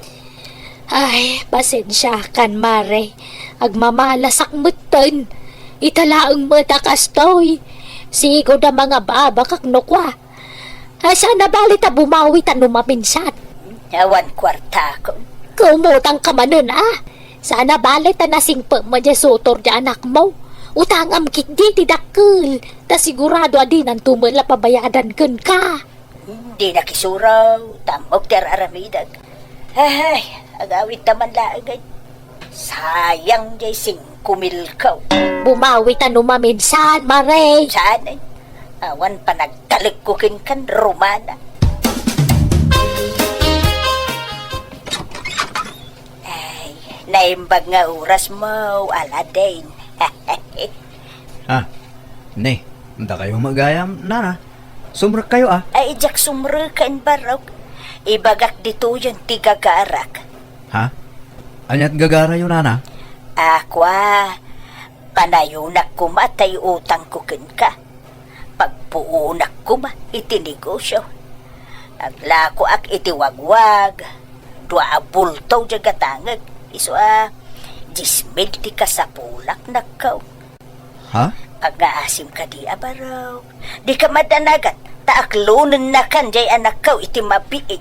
Ay, pasensya kan mare. Agmamalasak mutten. Italaang matakastoy. Sigo na mga babakak no kwa. Sana balit ta bumawi ta numaminsan. Awan kwarta ko. Kumutang ka manon Sana balit ta nasingpa madya sutor dya anak mo. Utangam kikdi ti dakkel. Ta sigurado adin ang tumala pabayadan kun ka. Hindi nakisuraw. Tamok ter aramidag. Ay, agawit naman laagay. Sayang jay 5,000 kaw. Bumawi ta numaminsan, mare. Saan eh? Awan pa nagtalikukin kan Romana. Ay, naimbag nga oras mo, Aladin. Ne, hindi kayo magayam, nana. Sumrak kayo Ay, jak sumrukan barok. Ibagak dito yung tigagarak. Ha? Anyat gagara yun, nana? Akwa, panayunak ko matay utang ko kin ka. Pagpuunak ko ma, itinegosyo. Agla ko ak itiwagwag. Dua bultaw jagatangag. Iso 10,000 ti kasapulak nakaw. Ha? Pag-aasim ka di abaraw. Di ka madanagat. Taaklunan na kan jay anak ko iti mapiit.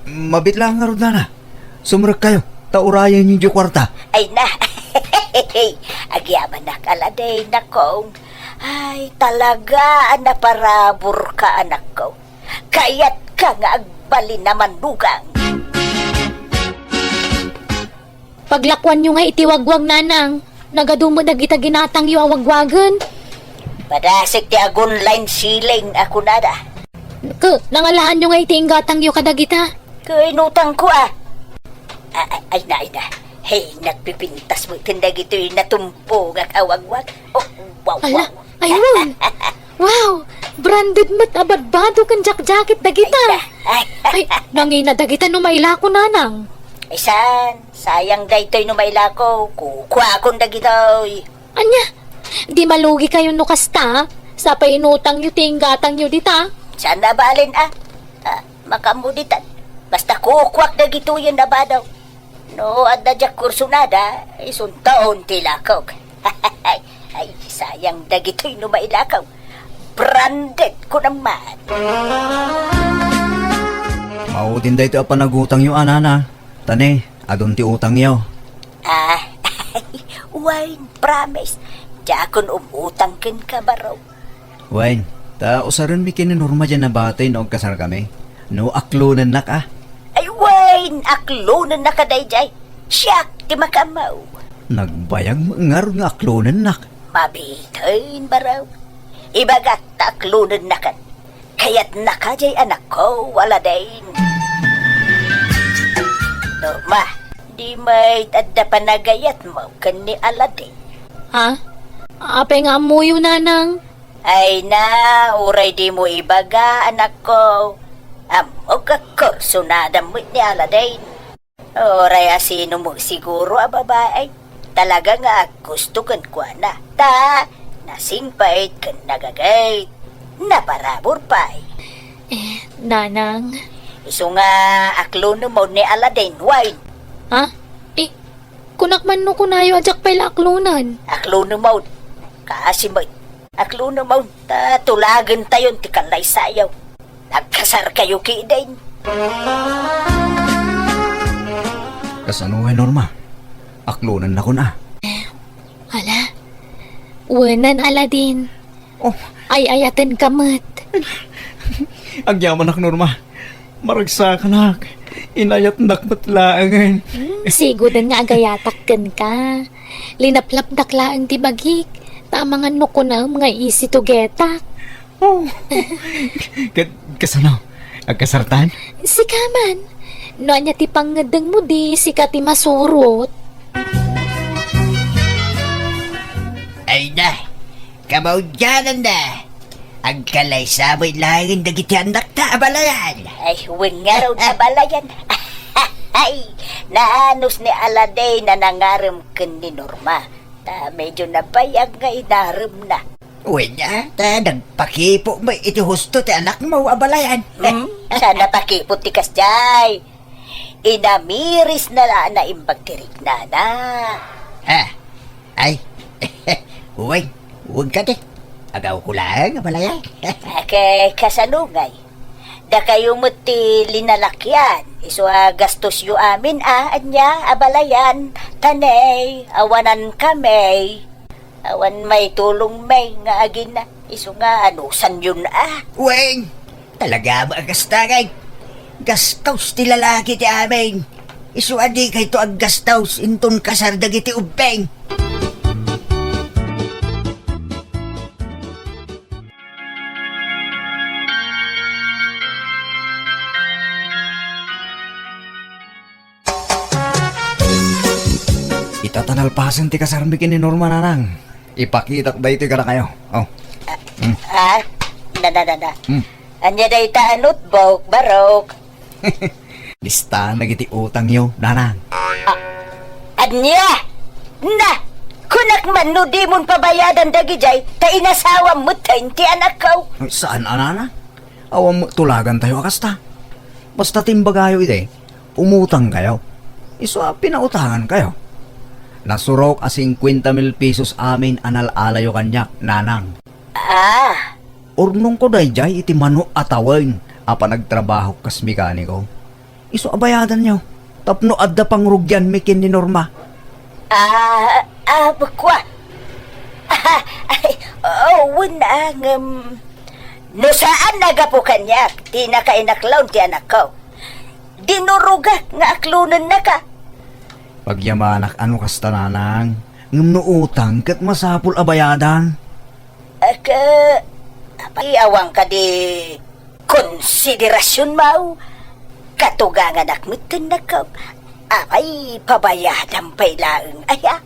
Mabit lang nga ron na. Sumurag kayo. Taurayan yung kwarta. Ay na. Agyaman na kaladay na kong. Ay talaga naparabor ka anak ko. Kayat ka nga agbalin naman dugang. Paglakwan nyo nga itiwagwag nanang. Nagadumod na kita ginatang yu awagwagan. Padasik ti agun line ceiling ako nada. Nangalaan nyo nga itiinggatang yu kadagita. Kainutang ko ah. Ay na. Hey, nagpipintas mo tindag ito'y natumpo ngak awagwag. Oh, wow. Ala, ayun. Wow, branded mat abadbado kan jacket dagita. Ay, nangay na dagita no maila ko nanang. Ay sayang daytoy no maila ko. Kukuha akong dagitoy. Anya, di malugi kayo no kasta. Sa painutang yu tinggatang yu dita. Saan na balin makamuditan. Basta kukwak dagitoy na ba daw. No, at dadyak kurso nada, isuntaon tilakaw. Ay, sayang dagitoy no mailakaw. Branded ko naman. Mautin da ito panagutang yung anana. Tane, adon ti utang yaw. Wine, promise. Jakon umutang kin ka baraw. Wayne, ta usaran mi kininorma dyan na batay na kasar kami. No aklunan nak ah. Ay, wine, aklunan na kadayjay. Siyak, di makamaw. Nagbayang ngar nga aklunan nak. Mabitayin baraw. Ibagat taklunan na kan. Kaya't nakajay anak ko, wala din. Norma, di may tadda panagayat mo kan ni Aladin. Ha? Ape nga muyo nanang. Ay na, uray di mo ibaga, anak ko. Amo ka kurso na damit ni Aladin. Oray asino mo siguro a babae. Talaga nga gusto kan kwa na. Ta, nasingpait kan nagagay. Naparabor pa'y. Nanang. Iso nga akluno mo ni Aladin, wine. Ha? Kunakman no kunayo ajak pa'y laklunan. Akluno mo. Kasi mo. Akluno mo. Tulagan tayon ti kalay sayaw. Nagkasar kayo kidain. Kasano ay Norma? Aklunan na ko na. Hala. Wanan Aladin. Oh, Ay ayatan kamat. agyaman nak Norma. Maragsa ka nak. Inayat nak matlaangan. Sigudan nga agayatakkan ka. Linaplap daklaang tibagik. Tamangan no ko na mga isi tugetak. Oh. Kasano? Agkasartan? Si Kaman. No anya ti pangadang mo di si kati masurot. Ay na, kamawdyanan na. Ang kalay sa mo'y langin dagiti anak ta abalayan. Ay, huwag nga raw na balayan. Ay, naanos ni Aladay na nangaram kan ni Norma. Ta, medyo nabayag nga inaram na. Uy na, ta nagpakipo mo iti husto ti anak mo abalayan. Sana pakipot ti kasjay. Inamiris na na imbagtirik na na. Ha? Ay, uy, huwag ka di. Agaw ko lang abalayan. Kay kasanungay. Da kayo mo ti linalakyan. Iso gastos yu amin anya abalayan. Tanay, awanan kami. Awan may tulong may nga agin na. Iso nga anusan yun Uwing, talaga mo agastagay. Gastaws ti lalaki ti amin. Isu adi kay to ag gastaws inton kasardag iti ubeng. Itatanalpasan ti kasarmikin ni Norma nanang. Ipakitak da ito ka na kayo. Oh. Na. Anya day taanot, bok, barok. Lista nagiti utang yo, nanang. Anya! Na! Kunak man no di mon pabayadan dagijay, ta inasawa mo ti anak ko. Saan anana? Awam tulagan tayo akasta. Basta timbagayo ite, umutang kayo. Iso pinautangan kayo. Nasurok a 50,000 pesos amin anal-alayo kanyak, nanang. Ah, Urnong ko dayjay iti mano atawin, apa nagtrabaho kas mekaniko. Iso abayadan nyo, tapno adda pangrugyan mikin ni Norma. bakwa. Ay, wunang, no saan nagapukan niya, di nakainaklaw ti anak ko. Dinurugak nga aklunan na ka. Pagyamanak ano kasta nanang, ngam no utang kat masapul abayadan. Iawang ka di konsiderasyon mau. Katugangan akmitin na ka. Apay, pabayadan pa'y laeng aya.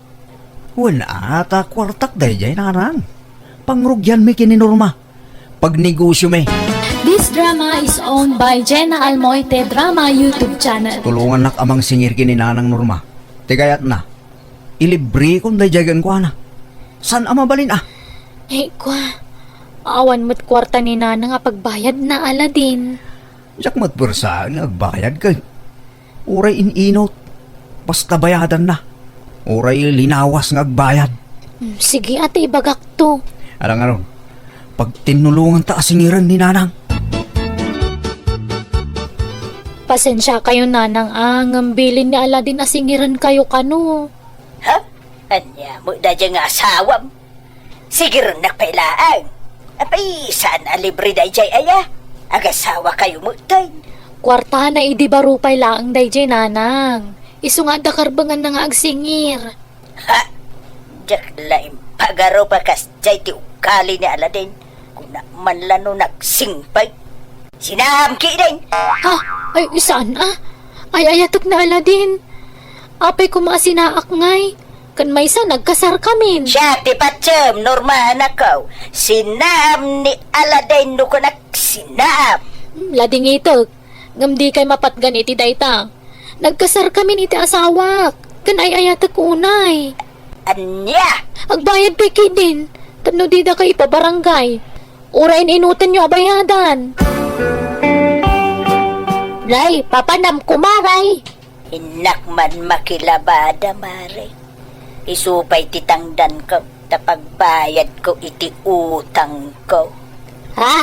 Wala ata kwartak dayjay nanang. Pangrugyan mikin ni Norma. Pagnegosyo me. This drama is owned by Jenna Almoite Drama YouTube channel. Tulungan nak amang singir kini nanang Norma. Tigayat na. Ilibre kong dayjagan ko na. San amabalin ah? Eh, kwa. Awan mo't kwarta ni Nana nga pagbayad na Aladin. Diyak matbursaan nagbayad kay. Uray ininot. Basta bayadan na. Uray linawas ngagbayad. Sige ate, ibagak to. Arang-arang. Pag tinulungan ta asingiran ni nanang. Pasensya kayo Nanang ang bilin ni Aladin asingiran kayo kano. Ha? Anya mo da dyan nga asawam. Sige rin nakpailaan. Apay, saan alibre da dyan aya? Agasawa kayo mo tayo. Kwarta na idibarupay laang dayjay Nanang. Isu nga da karbangan na nga agsingir. Ha? Diyak laim pagaro pa kas jay ti ukali ni Aladin. Kung na man lano nagsingpay. Sinamki din. Ha? Ay, saan ah? Ay, ayatok na Aladin. Apay ko maasinaak ngay. Kan may sa nagkasar kami. Siya ti patsam, Norma nakaw. Sinam ni Aladin no ko nagsinam. Lading ito. Ngam di kay mapatgan iti dayta. Nagkasar kami iti asawak. Kan ay ayatok ko unay. Anya? Agbayad pa din. Tano di da kay ipabarangay. Urain inutan nyo abayadan. Nay, papanam kumaray. Inak man makilabada, mare. Isupay titangdan ko, tapagbayad ko iti utang ko. Ha?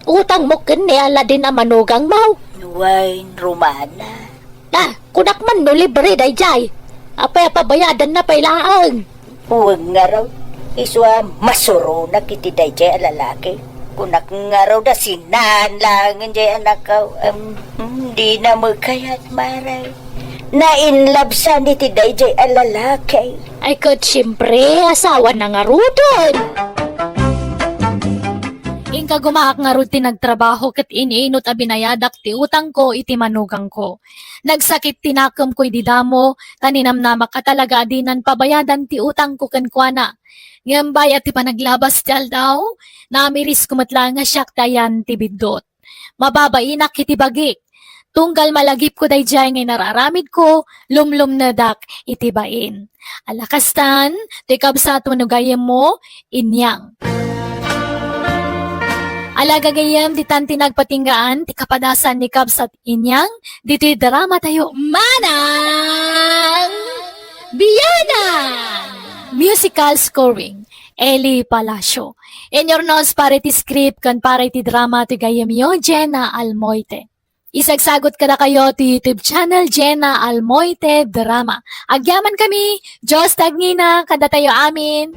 Utang mo ken ni Aladin a manugang mau. Nuwain, Romana. Na, kunak man no libre dayjay. Apay pabayadan na pailaang. Huwag nga raw. Iswa masuro na kiti dayjay a lalaki. Kunak nga raw da sinan lang jay anak ko. Di na mo kayat, mare. Na-inlove sa ni ti dayjay a lalaki. Ay kat siyempre, asawa na nga rudon. Ingka gumaak nga rud ti nagtrabaho kat iniinot a binayadak ti utang ko iti manugang ko. Nagsakit tinakam ko'y didamo, taninamnamak ka talaga adinan pabayadan ti utang ko kankwana. Ngambay at ti panaglabas ti aldaw, namiris kumatla nga siyak tayan ti bidot. Mababainak iti bagik. Tunggal malagip ko dayjay ngay nararamid ko, lumlum na dak itibain. Alakastan, ti kabsat manugayem mo, inyang. Alagagayam di tan tinagpatinggaan, ti kapadasan ni kabsat inyang, dito drama tayo, Manang Biyanan! Musical scoring, Eli Palacio. In your notes, pare ti script, kan pare ti drama, ti gayam yo, Jenna Almoite. Isagsagot ka na kayo ti YouTube channel Jenna Almoite Drama. Agyaman kami, Diyos tagngina, kada tayo amin.